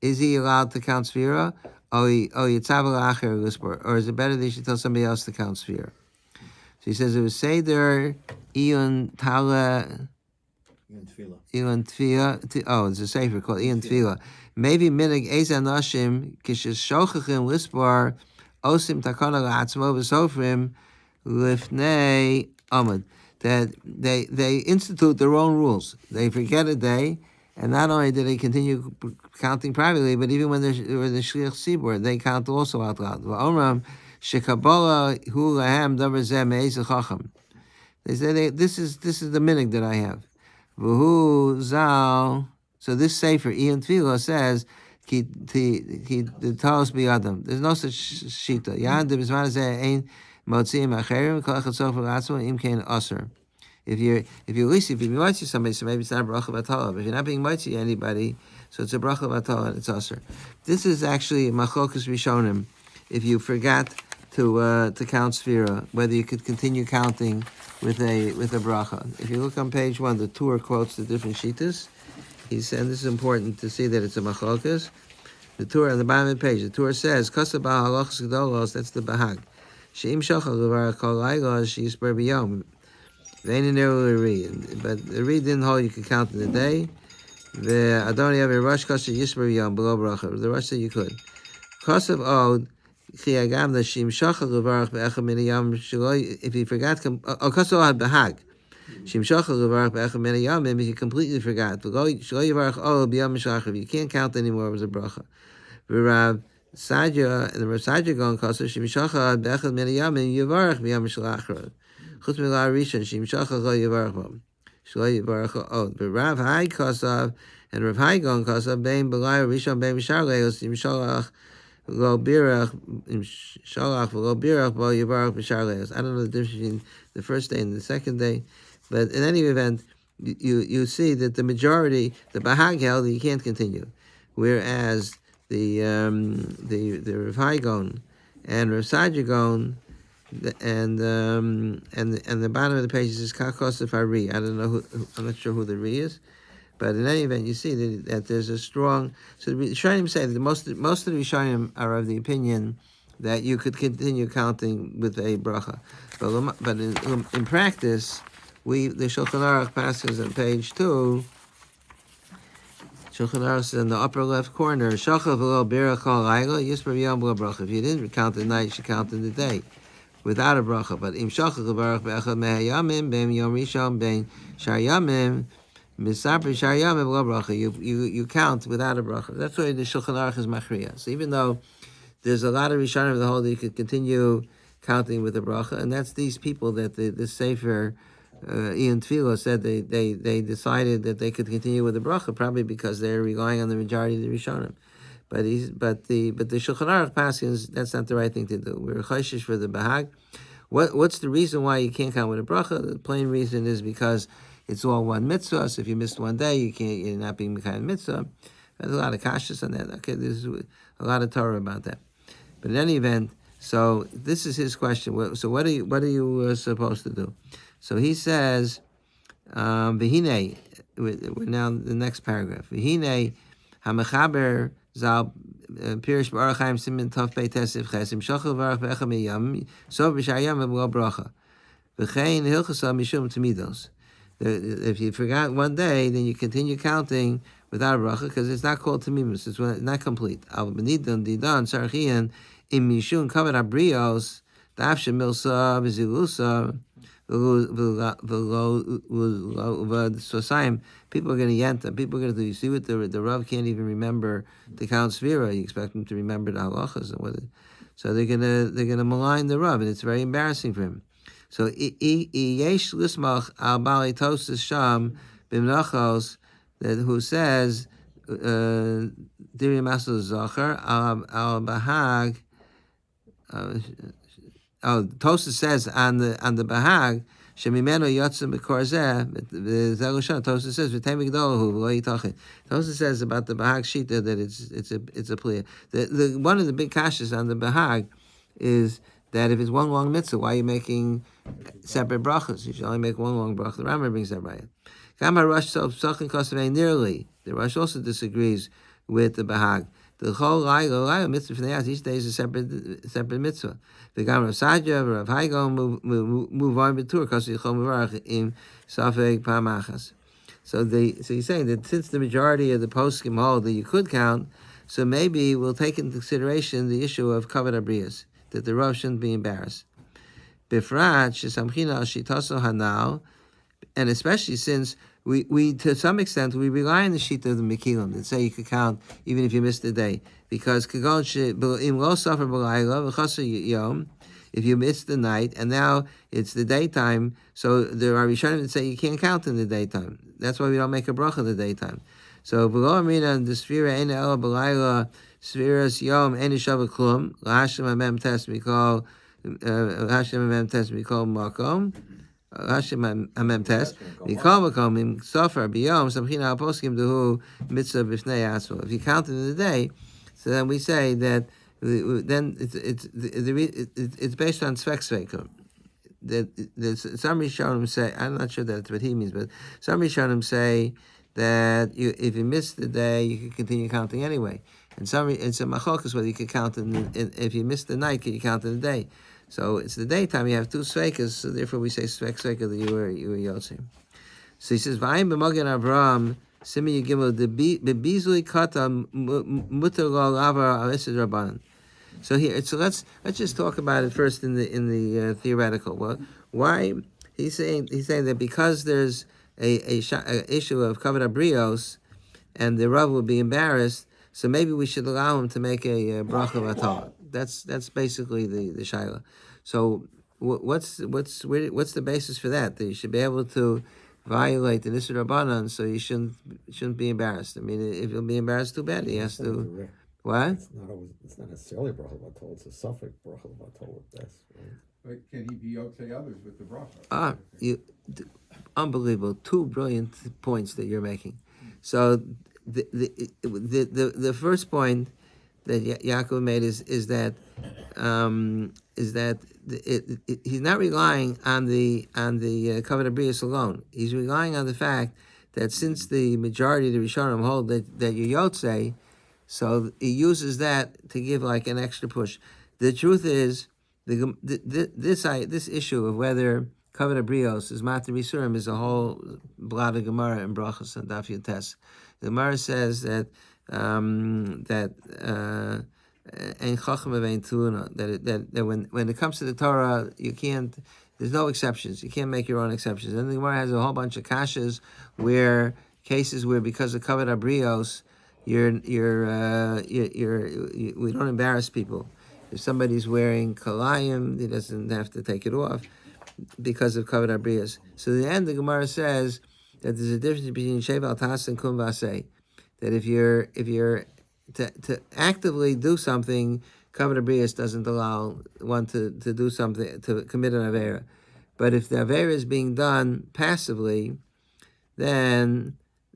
Is he allowed to count Sfira? Or is it better that he should tell somebody else to count Sfira? So he says it was Seder Iyun Tala Iyun Tfila. Oh, it's a sefer called Iyun Tfila. Maybe Minig Eza Nashim Kishes Shochachim Lisbar Osim Takana La'atzmo V'Sofrim Lifnei Amud. That they institute their own rules. They forget a day, and not only do they continue counting privately, but even when they're the Shliach Tzibur, they count also out loud. V'omram shekabala hu lahem davar zeh me'ezeh chacham. They say this is the minig that I have. V'hu zal. So this sefer Iyun Tefillah says ki the taos biyadam. There's no such shita. Yan de b'zman zeh ein motziim acherim kol echad sofer l'atzmo im kein aser. If you mitzi somebody, so maybe it's not a bracha batala. But if you're not being mitzi anybody, so it's a bracha batala and it's aser. This is actually machlokas rishonim. If you forgot to count sfira, whether you could continue counting with a bracha. If you look on page 1, the Tur quotes the different shitas. He said, and this is important to see that it's a machlokas. The Tur on the bottom of the page, the Tur says, "Kasa b'halachas gedolos." That's the bahag. She'im shachal levar kol layla she'yisper b'yom. But the reed didn't hold you could count in the day. The Adoni have a rush kasha yisber yom below bracha. The rush said you could. Kasav od chiyagam the shim shachal levarach be'echad min yom shaloi. If he forgot, kasav had behag. Shim shachal levarach be'echad min yom. Maybe he completely forgot. Shaloi levarach ol b'yom shachav. You can't count anymore. It was a bracha. V'rav Sadya and the Rav Sadya going kasav shim shachal be'echad min yom yivarach b'yom shalachar. Chutz milah rishon shim shachal lo yivarach b'm. Shlo yivarach od. But Rav Hai kasav and Rav Hai gon kasav bein b'lai rishon bein b'shar leos im shalach lo birach im shalach lo birach bo yivarach b'shar leos. I don't know the difference between the first day and the second day, but in any event, you see that the majority, the Bahag held that you can't continue, whereas the Rav Hai gon and Rav Sadya gon and the bottom of the page is Kakosef Ari. I don't know I'm not sure who the Ri is, but in any event, you see that there's a strong. So the Rishonim say that most of the Rishonim are of the opinion that you could continue counting with a bracha, but in practice, the Shulchan Aruch passes on page 2. Shulchan Aruch says in the upper left corner, Shachav v'lo birach kol layla yisper yom b'lo bracha. If you didn't count the night, you should count in the day, without a bracha. But im shachach levarach be'echad mehayamim be'im yom rishon be'in shar yamim misaper shar yamim lo bracha. You count without a bracha. That's why the Shulchan Aruch is machriya. So even though there's a lot of rishonim of the whole that you could continue counting with a bracha, and that's these people that the Sefer Iyun Tefillah said they decided that they could continue with the bracha, probably because they're relying on the majority of the rishonim. But the Shulchan Aruch passes, that's not the right thing to do. We're chayshish for the bahag. What's the reason why you can't count with a bracha? The plain reason is because it's all one mitzvah. So if you missed one day, you're not being kind of mitzvah. There's a lot of kashas on that. Okay, there's a lot of Torah about that. But in any event, so this is his question. So what are you supposed to do? So he says, v'hinei. We're now in the next paragraph. V'hinei ha'mechaber zal pirish b'Orach Chaim simin tov pei tesif chesim shachal v'arach be'echad miyam so b'shar yam v'lo bracha v'chein hilchasa mishum tamidos. If you forgot one day, then you continue counting without a bracha because it's not called tamimus. It's not complete. Al b'nidan didan sarchian im mishum kavod abrios daf shemilsa v'zilusa. People are going to yenta. People are going to do. You see what the Rav can't even remember to count Sfira. You expect him to remember the halachas and what. So they're gonna malign the Rav, and it's very embarrassing for him. So yesh lismach al bali tosas sham b'mnachos who says diri masul zachar al bahag. Tosas says on the bahag shemimeno yotzim b'korzeh v'zelushan. Tosas says v'tei migdolahu v'lo yitachin. Tosas says about the bahag shita that it's a plea. The one of the big kashas on the bahag is that if it's one long mitzvah, why are you making separate brachas? You should only make one long bracha. The Rambam brings that right. Nearly. The Rosh also disagrees with the Bahag. The whole mitzvah for each day is a separate mitzvah. The Gamar Sadja, Rav Haigo move on betur because you chol in safek pamachas. So he's saying that since the majority of the poskim hold that you could count, so maybe we'll take into consideration the issue of kavod abrius, that the Rav shouldn't be embarrassed. Bifrat shesamchina al shitaso hanal, and especially since we to some extent we rely on the sheet of the Mekilim that say you could count even if you missed a day, because if you missed the night and now it's the daytime, so there are Rishonim that say you can't count in the daytime. That's why we don't make a bracha in the daytime. So below Amrina and the Sfira Ein El B'Layla Sfiras Yom Ein Shavah Klum L'Hashem Amem Tes Mikol L'Hashem Amem Tes Mikol Makom Hashem Amem Tes Mikol Makom Im Sofer B'Yom Samchina Al Poskim Dehu Mitzvah B'Fnei Asfo. If you count in the day, so then we say that then it's based on Svek Sveikum. That some Rishonim say, I'm not sure that's what he means, but some Rishonim say that if you miss the day, you can continue counting anyway. And some machokas whether you can count if you miss the night, can you count in the day? So it's the daytime. You have two sveikas, so therefore we say svek sveka that you were yotzim. So he says, "V'ayim b'magen Avraham simi yigimel bebizui kata mutar lo lavar al esed rabbanan." So here, so let's just talk about it first in the theoretical. Well, why he's saying that because there's a issue of kavod abrios, and the Rav will be embarrassed, so maybe we should allow him to make a bracha v'atah. That's basically the shaila. So what's the basis for that? That you should be able to violate the Nisr Rabbanan, so you shouldn't be embarrassed. I mean, if he'll be embarrassed, too bad. He has to. What? It's not necessarily a bracha v'atol. It's a suffix bracha v'atol at best. Right? But can he be yotzei others with the bracha? Unbelievable! Two brilliant points that you're making. So the first point that Yaakov made is that he's not relying on the kavod abrius alone. He's relying on the fact that since the majority of the Rishonim hold that you yotzei, so he uses that to give like an extra push. The truth is, this issue of whether kavod abrios is matir bisurim is a whole blot of Gemara and brachos and daf yotes. The Gemara says that ein chacham ve'ein tuna, that when it comes to the Torah, you can't. There's no exceptions. You can't make your own exceptions. And the Gemara has a whole bunch of kashas cases where because of kavod abrios, we don't embarrass people. If somebody's wearing kalayim, he doesn't have to take it off because of kavod abrios. So in the end, the Gemara says that there's a difference between shevel tas and kum vasei. That if you're to actively do something, kavod abrios doesn't allow one to do something, to commit an avera. But if the avera is being done passively, then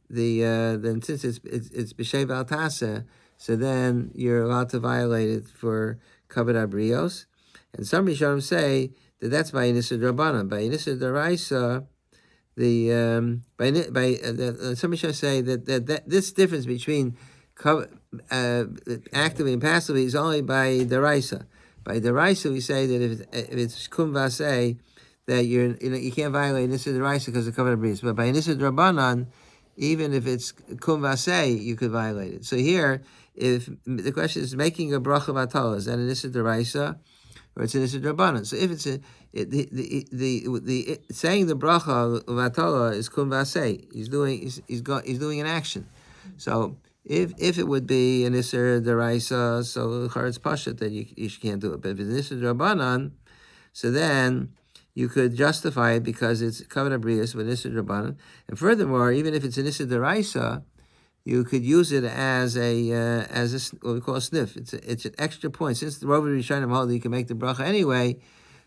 since it's b'shevel tasa, so then you're allowed to violate it for kavod abrios. And some Rishonim say that that's by Inisur Drabanan. By Inisur Daraisa, some Rishonim say that this difference between actively and passively is only by Daraisa. By Daraisa, we say that if it's kum vasei, that you can't violate Inisur Daraisa because of kavod abrios. But by Inisur Drabanan, even if it's kum vasei, you could violate it. So here, if the question is making a bracha v'atol, is that an Inisur Daraisa or it's an Inisur Drabanan? So if it's saying the bracha v'atol is kum vasei, he's doing an action. So if it would be an Inisur Daraisa, so it's pashut that you can't do it. But if it's an Inisur Drabanan, so then you could justify it because it's kavod abrios with Inisur Drabanan. And furthermore, even if it's an Inisur Daraisa, you could use it as what we call a sniff. It's an extra point. Since the Rov Rishonim hold you can make the bracha anyway,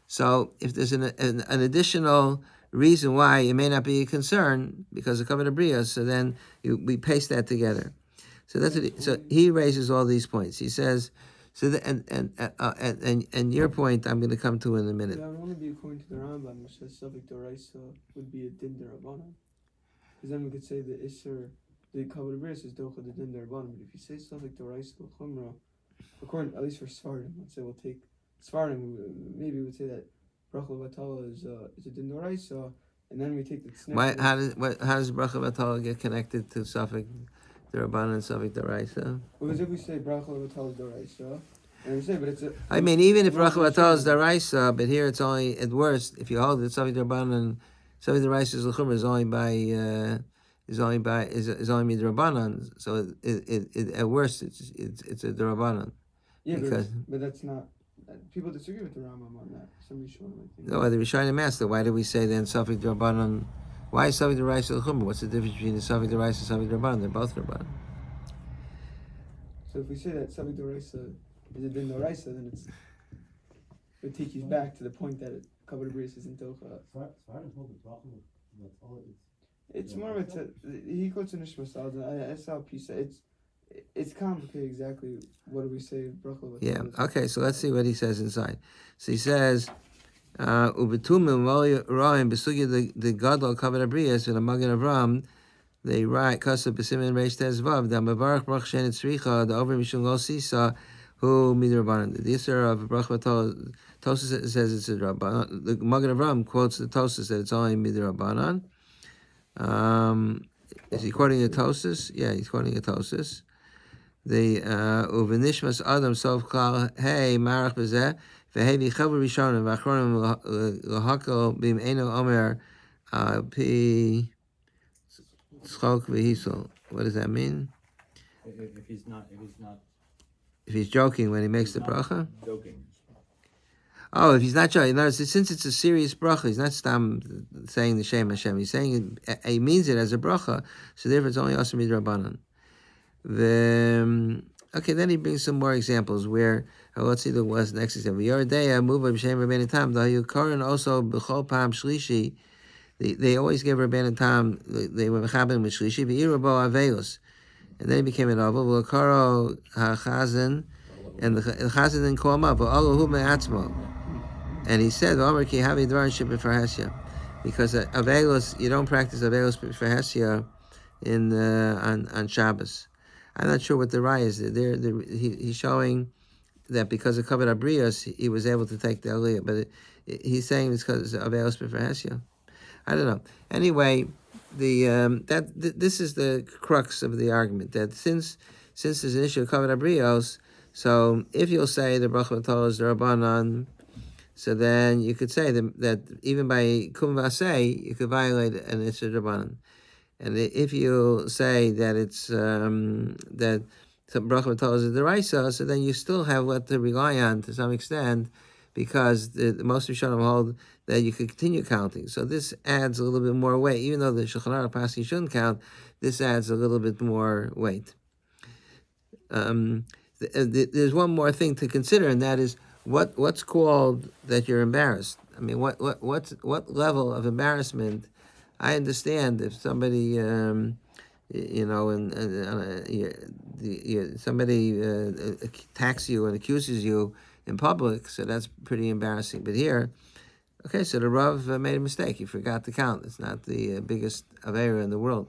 so if there's an additional reason why it may not be a concern because of kavod abrios, so then we paste that together. So that's so he raises all these points. He says, So and your point, I'm going to come to in a minute. That would only be according to the Rambam, which says Safik Doraisa would be a Din Derabanan. Because then we could say the Isser, the Kabbalah Bris is Docha the Din Derabanan. But if you say Safik Doraisa L'Chumra, according, at least for Svardim, let's say we'll take Svardim, maybe we would say that Bracha Vatala is a Din Doraisa, and then we take the Tzniff. Why? How does Bracha Vatala get connected to Safik Derabanan and Safik Deraisa? Because if we say Bracha Vatala is Doraisa, and we say, but it's a. I mean, even if Bracha Vatala is Deraisa, but here it's only at worst. If you hold that Safik Derabanan, Safik Deraisa is L'Chumra is only by is only Midrabanan. So it at worst it's a Derabanan. Yeah, Because- but that's not. People disagree with the Rambam on that. Somebody showed them, I think. No, the Rishonim Master. Why do we say then Safik Derabanan? Why is Safik Deraisa L'Chumra? What's the difference between the Safik Deraisa and Safik Derabanan? They're both Derabanan. So if we say that Safik Doraisa is a Din Doraisa, then it take you back to the point that Kabbalah Bris isn't Docha. It's more of a. He quotes in Nishma Saldan. I saw a piece. It's complicated exactly. What do we say? Bracha. Yeah. Okay. So let's see what he says inside. So he says, "Ubetumim roim besugi the gadol kavod abriyas and the Magen Avram." They write Kasa b'simin reish tez vav da mevarach brach shenet tzricha the over mishum lo sisa who midrabanan. The Isser of Bracha Vatala, Tosas says it's a Rabbanan. The Magen Avram quotes the Tosas that it's only midrabanan. Is he quoting a Tosas? Yeah, he's quoting a Tosas. The uvenishmas adam sof klal hey marach bezeh v'hei v'chavu rishonim v'achronim l'hakol bim eno omer pi tzchok v'hisol. What does that mean? If he's not If he's joking when he makes the bracha? joking. Oh, if he's not joking, no, since it's a serious bracha, he's not saying the Shem Hashem. He's saying it, he means it as a bracha, so therefore it's only Asr Midrabanan. Okay, then he brings some more examples where, let's see the next example. Yoredeya, move by Shem Rabbeinu Tam, Dahu Koran also B'chol Pam Shlishi. They always gave Rabbeinu Tam, they were Mechaben with Shlishi, V'irabo Aveos. And then he became an Avil, V'karo HaChazan, and the Chazan didn't call him up, V'alahu Me'atzmo. And he said, "Omer ki havi dvarim shebefarhesia," because Avelos, you don't practice Avelos befarhesia on Shabbos. I'm not sure what the raya is. He's showing that because of Kavod Abrios, he was able to take the Aliyah, but he's saying it's because of Avelos befarhesia. I don't know. Anyway, this is the crux of the argument that since there's an issue of Kavod Abrios, so if you'll say the Bracha Vatala is the Rabbanan, so then you could say that even by Kum Vasei, you could violate an Isser Rabbanan. And if you say that it's that Bracha Vatala is the Deraisa, so then you still have what to rely on to some extent, because the most Rishonim hold that you could continue counting. So this adds a little bit more weight, even though the Shulchan Aruch pasuk you shouldn't count. This adds a little bit more weight. There's one more thing to consider, and that is what's called that you're embarrassed. I mean, what level of embarrassment? I understand if somebody, somebody attacks you and accuses you in public, so that's pretty embarrassing. But here, okay, so the Rav made a mistake. He forgot to count. It's not the biggest avera in the world.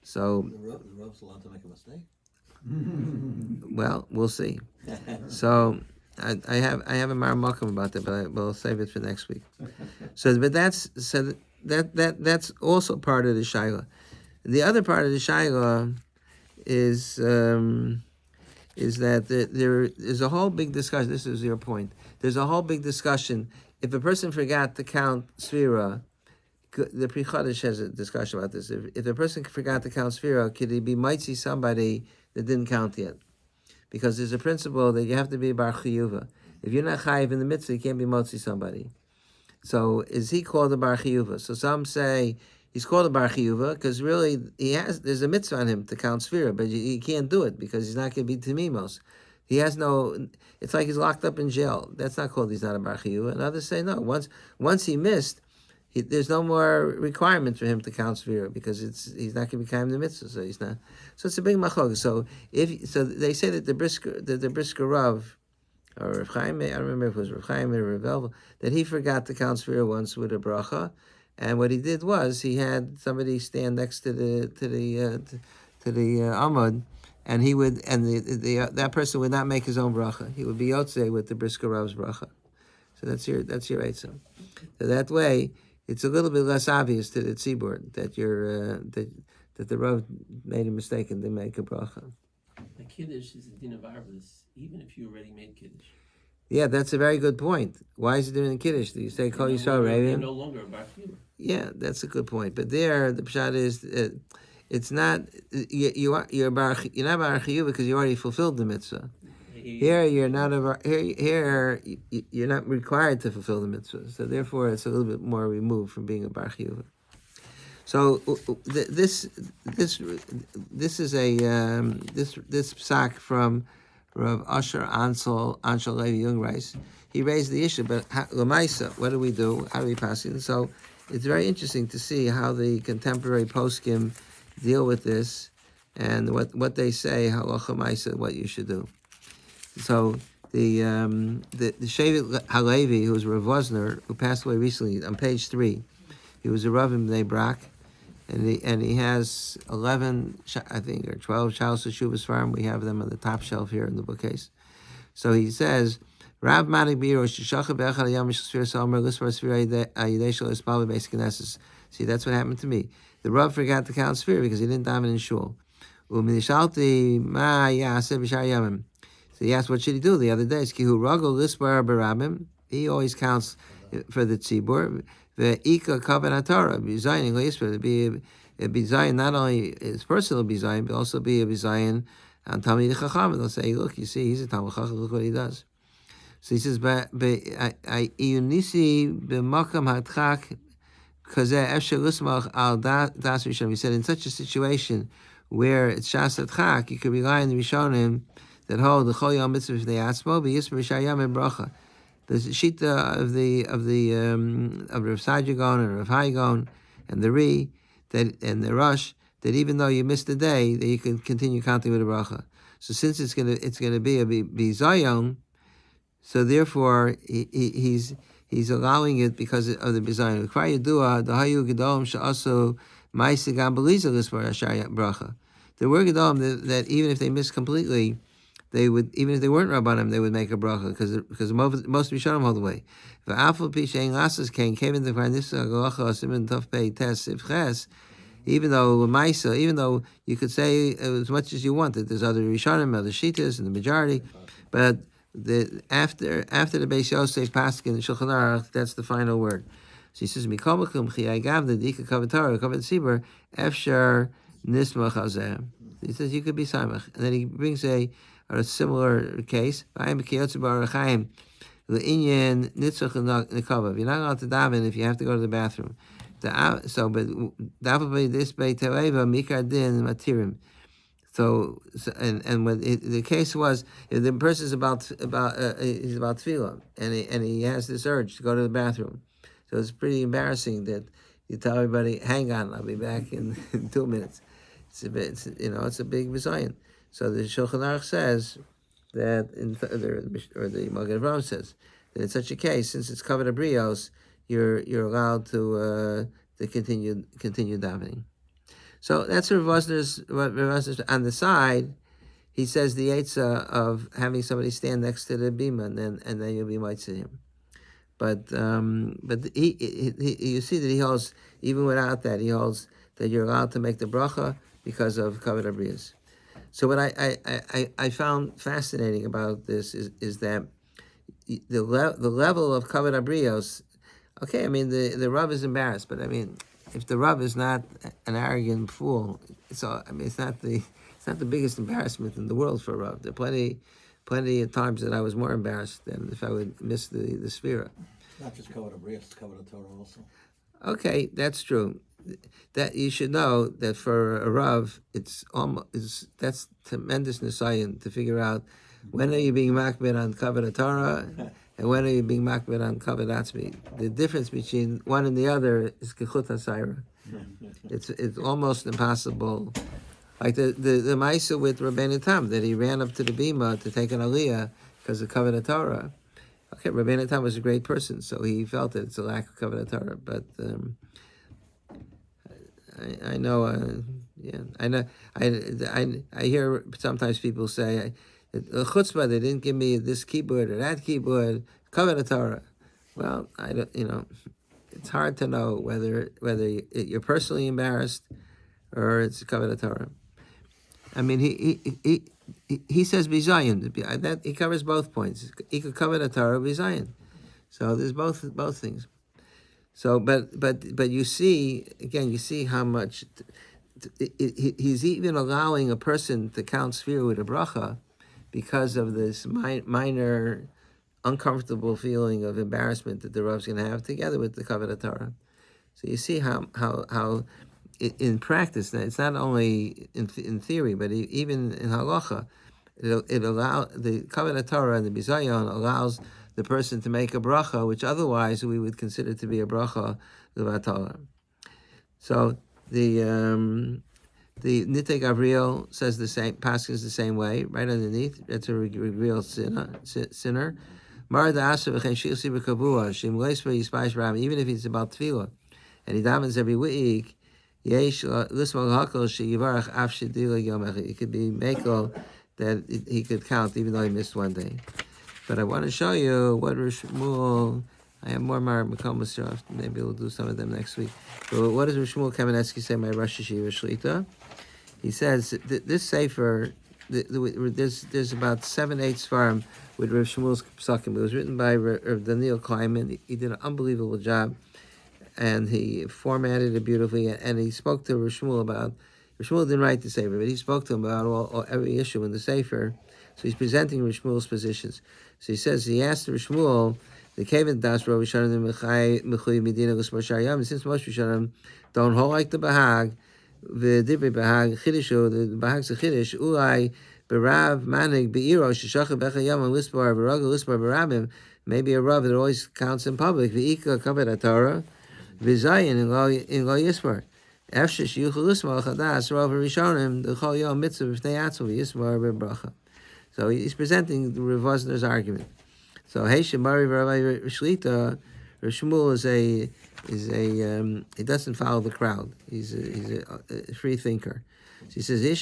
So The Rav's allowed to make a mistake. well, we'll see. So I have a maramakum about that, but we'll save it for next week. But that's also part of the shaila. The other part of the shaila is that there is a whole big discussion. This is your point. There's a whole big discussion. If a person forgot to count Sfira, the Pri Chodesh has a discussion about this. If a person forgot to count Sfira, could he be mitzi somebody that didn't count yet? Because there's a principle that you have to be bar chiyuva. If you're not chayiv in the mitzvah, you can't be motzi somebody. So is he called a bar chiyuva? So some say he's called a bar chiyuva because really there's a mitzvah on him to count Sfira, but he can't do it because he's not going to be timimos. He has no. It's like he's locked up in jail. That's not called he's not a bar chiyuva. And others say no. Once he missed, there's no more requirement for him to count Sfira because he's not going to be kaim the mitzvah. So he's not. So it's a big machlokas. So they say that the brisker Rav or Rav Chaim, I don't remember if it was Rav Chaim or Rav Elvel, that he forgot to count Sphira once with a bracha, and what he did was he had somebody stand next to the Amud, and he would, and that person would not make his own bracha. He would be Yotzei with the Brisker Rav's bracha. So that's your Eitzah. So that way, it's a little bit less obvious to the tzibur that that the Rav made a mistake and didn't make a bracha. The Kiddush is a din of Arvis, even if you already made Kiddush. Yeah, that's a very good point. Why is it doing Kiddush? Do you say Kol Yisrael They're Ravim? no longer a Bar Chiyuv. Yeah, that's a good point. But there, the pshat is, it's not you're not bar chiyuv because you already fulfilled the mitzvah. Here, you're not you're not required to fulfill the mitzvah. So therefore, it's a little bit more removed from being a bar chiyuv. So this is a this psak from Rav Asher Ansel Levi Jungreis. He raised the issue, but Lamaisa, what do we do? How do we pass it? So it's very interesting to see how the contemporary poskim deal with this and what they say, halacha maisa, what you should do. So the Shevet Halevi, who was Rav Wosner, who passed away recently, on page 3, he was a Rav in Bnei Brak, and he has 11, I think, or 12 Shalos Teshuvos Farm. We have them on the top shelf here in the bookcase. So he says, Rav Manik Biro Sheshacha Be'echad Hayam Shesfir Salmer Lisvar Sfir Ayidei Shel Espal Beis Knesses. See, that's what happened to me. The Rav forgot to count Sfir because he didn't daven in shul. U'minishalti Ma Yaseh B'Shar Yamim. So he asked, what should he do the other day? Kihu Ragol Lisvar Barabim. He always counts for the tzibur. Ve'ika Kavan HaTorah. Bizayin Lisvar. Be a bizayin, not only his personal bizayin, but also be a bizayin on Talmidei Chacham. They'll say, look, you see, he's a Talmid Chacham. Look what he does. So he says, "Iyunisi b'makam hatchak kazeh efshel lismach al das Rishonim." He said, in such a situation where it's shas hatchak, you could rely on the Rishonim that hold the chol yom mitzvah v'nei atzmo v'yismer b'shar yom and bracha. The shita of Rav Saadia Gaon and Rav Hai Gaon and the Ri and the Rosh, that even though you missed a day, that you can continue counting with a bracha. So since it's gonna be a bizayon. So therefore, he's allowing it because of the bizayon. There were gedolim that even if they missed completely, they would, even if they weren't rabbanim, they would make a bracha because most rishonim hold the way. Even though you could say as much as you wanted, there's other rishonim, other shitas, and the majority, but after the Beis Yosef Paskin and Shulchan Aruch, that's the final word. So he says, "Mikol makom chiyai gav the dika kavatara kavat tzibur efshar nismach hazeh." He says you could be samach, and then he brings a similar case. V'ayim b'kiyotze b'arachaim le'inyan nitzach nekavav. You're not allowed to daven if you have to go to the bathroom. But daven this beit te'eva mikar din matirim. So and when the case was, if the person is about tefillah and he has this urge to go to the bathroom, so it's pretty embarrassing that you tell everybody, "Hang on, I'll be back in 2 minutes." It's a big bizayon. So the Shulchan Aruch says that or the Magen Avraham says that in such a case, since it's covered abrios, you're allowed to continue davening. So that's Rav Wosner's on the side. He says the eitzah of having somebody stand next to the bima, and then you'll be mitzvah him. But he you see that he holds, even without that, he holds that you're allowed to make the bracha because of kavod abrios. So what I found fascinating about this is that the level of kavod abrios. Okay, I mean the Rav is embarrassed, but I mean, if the Rav is not an arrogant fool, so I mean it's not the biggest embarrassment in the world for a Rav. There are plenty of times that I was more embarrassed than if I would miss the Sfira. Not just covered Abrius, it's covered Torah also. Okay, that's true. That you should know that for a Rav, that's tremendous nisayon to figure out when are you being makbid on covered Torah and when are you being makbid on covered atzmi. The difference between one and the other is kechut hasayra. It's almost impossible. Like the Maisa with Rabbeinu Tam, that he ran up to the bima to take an aliyah because of Kavanah Torah. Okay, Rabbeinu Tam was a great person, so he felt that it's a lack of Kavanah Torah. But I know, I know, I hear sometimes people say, chutzpah, they didn't give me this keyboard or that keyboard, Kavanah Torah. Well, I don't, it's hard to know whether you're personally embarrassed or it's Kavanah Torah. I mean, he says bizayin. That he covers both points. He could cover the Torah bizayin. So there's both things. So, but you see again, you see how much he's even allowing a person to count sphere with a bracha because of this minor uncomfortable feeling of embarrassment that the Rav's going to have together with the Kavanah Torah. So you see how in practice, it's not only in theory, but even in halacha, it allows the Kavanah Torah and the bizayon allows the person to make a bracha, which otherwise we would consider to be a bracha levatala. So the Nitei Gabriel says the same, paskins the same way, right underneath. That's a real sinner. Even if it's about tefillah, and he davens every week, it could be mekel that he could count even though he missed one day. But I want to show you what Rosh Shmuel. I have more Makom. Maybe we'll do some of them next week. But what does Rosh Shmuel Kamenetsky say? My Rosh Hashiva Shlita. He says this sefer. There's about 7-8 svarim with Rav Shmuel's psakim. It was written by Rav Daniel Kleiman. He did an unbelievable job, and he formatted it beautifully. And he spoke to Rav Shmuel about. Rav Shmuel didn't write the sefer, but he spoke to him about every issue in the sefer. So he's presenting Rav Shmuel's positions. So he says he asked Rav Shmuel, the Kevin Das Rav Rishonim Mechui Medina L'Spor Shayam. Since most Rishonim don't hold like the Bahag. The Dibri Bahag Chidishu, the Bahag's a Chidish, Ulai, Barav, Manig, Beiro, Shishach, Bechayam, and Lispar, Baraga, Lispar, Barabim, maybe a Rav that always counts in public, V'ika, Kavet Torah, V'zayin, in Lo Yispar. Efshish, Yuchel Lismar, Chadas, Rav Rishonim, the Chol Yom Mitzvah, V'nei Atzel, V'yismar, V'bracha. So he's presenting the Rav Wosner's argument. So, Hey, Shemari, Rabbi Shlita, Rav Shmuel he doesn't follow the crowd. He's a free thinker. So he says, the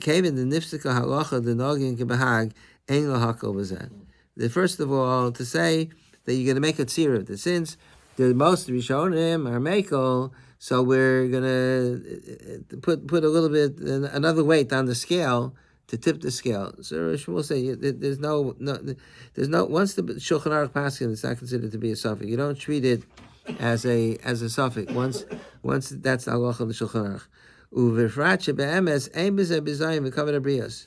kevin the nifsika halacha the nogin kebahag ein lahakol b'zeh. First of all, to say that you're going to make a tzira, that since the most rishonim are mekel, so we're going to put a little bit another weight on the scale to tip the scale. So Shmuel say there's no once the Shulchan Aruch paskin, it's not considered to be a suffix. You don't treat it as a suffix. Once that's the halacha of the Shulchan Aruch. Uvifrat shebe'emes ein b'zeh bizayin v'kavod abrios.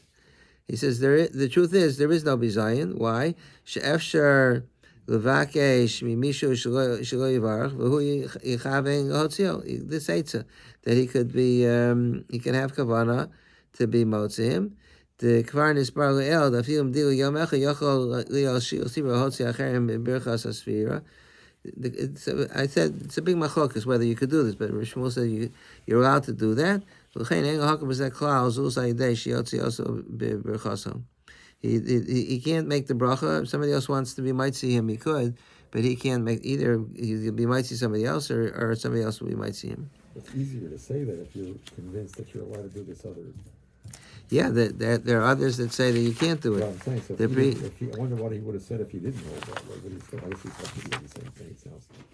He says the truth is there is no bizayin. Why? She'efshar levakesh mimishu shelo yivarach v'hu yichavein hotzio. This eitza that he could be he can have kavanah to be motzim. The kvar nispar le'el dafilum dilu yomecha yochol li'al shil sibra hotzi acherim b'birchas asfira. I said it's a big machokas whether you could do this, but Rishmuel said you're allowed to do that. He can't make the bracha. If somebody else wants to be might see him, he could, but he can't make either. He'll be might see somebody else, or somebody else will be might see him. It's easier to say that if you're convinced that you're allowed to do this other. Yeah, there are others that say that you can't do it. Well, I'm saying, so I wonder what he would have said if he didn't hold that way, but he's still, I guess he's supposed to do the same thing, it sounds like.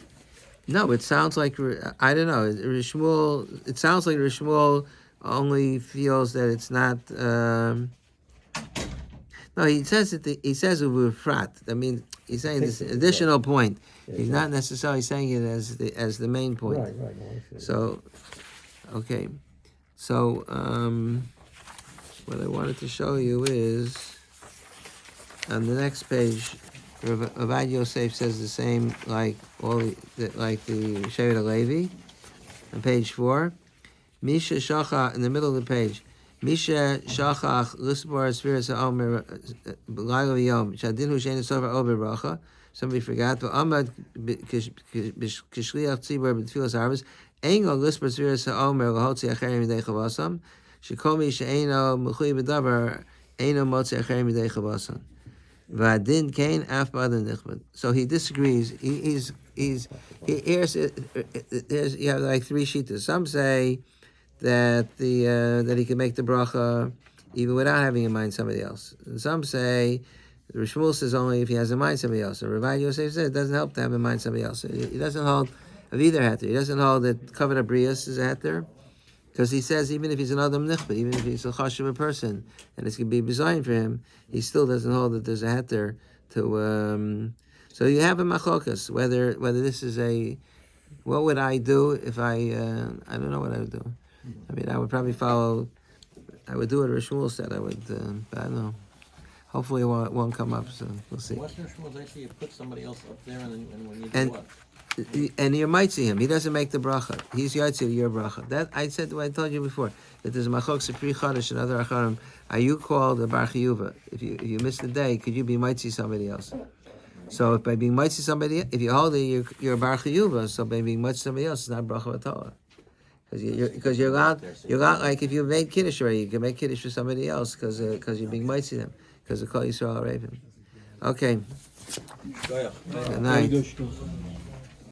No, it sounds like, I don't know, Rishmuel, it sounds like Rishmuel only feels that it's not, no, he says uvufrat. I mean, he's saying this additional point. Yeah, He's not necessarily saying it as the main point. Right, no, I see. So, okay. So, what I wanted to show you is, on the next page, Avad Yosef says the same like the Shevet HaLevi, on page 4. Misha Shachach, in the middle of the page, Misha Shachach Lisbor Sfiras HaOmer B'Layla V'Yom Shadin Hu Shein Sofer Ober Bracha. Somebody forgot. V'Amad Kishliach Tzibor B'Tfilas Harvest Engel Lisbor Sfiras HaOmer L'Hotzi Acherim Yidei Chavasam Shekomi She'eno M'Chui B'Davar Eino motzei acher midei chabasan. V'adin kain af ba'adin nichbad. So he disagrees. Here's you have like three shitas. Some say that that he can make the bracha even without having in mind somebody else. And some say the Shmuel says only if he has in mind somebody else. Or Rabbi Yosef says it doesn't help to have in mind somebody else. He doesn't hold of either heter. He doesn't hold that covered abrius is a heter, because he says even if he's an adam nichbet, even if he's a chashuv person, and it's going to be designed for him, he still doesn't hold that there's a heter to. So you have a machokas whether this is a. What would I do if I don't know what I would do. I mean, I would probably follow. I would do what Rishmuel said. I would, but I don't know. Hopefully, it won't come up. So we'll see. Western Shmuel's actually, you put somebody else up there, and when you do And- what? And you might see him. He doesn't make the bracha. He's yotzi to your bracha. That I said. I told you before that there's a machok sepri chadash and other acharim. Are you called a bar chiyuva? If you miss the day, could you be might see somebody else? So if by being might see somebody, if you hold it, you're a bar chiyuva. So by being might see somebody else, it's not bracha v'torah. Because you're not like if you made kiddush already, you can make kiddush for somebody else because you're being might see them because the kol Yisrael Arabim. Okay. Go ahead. Good night. Very good shtuch.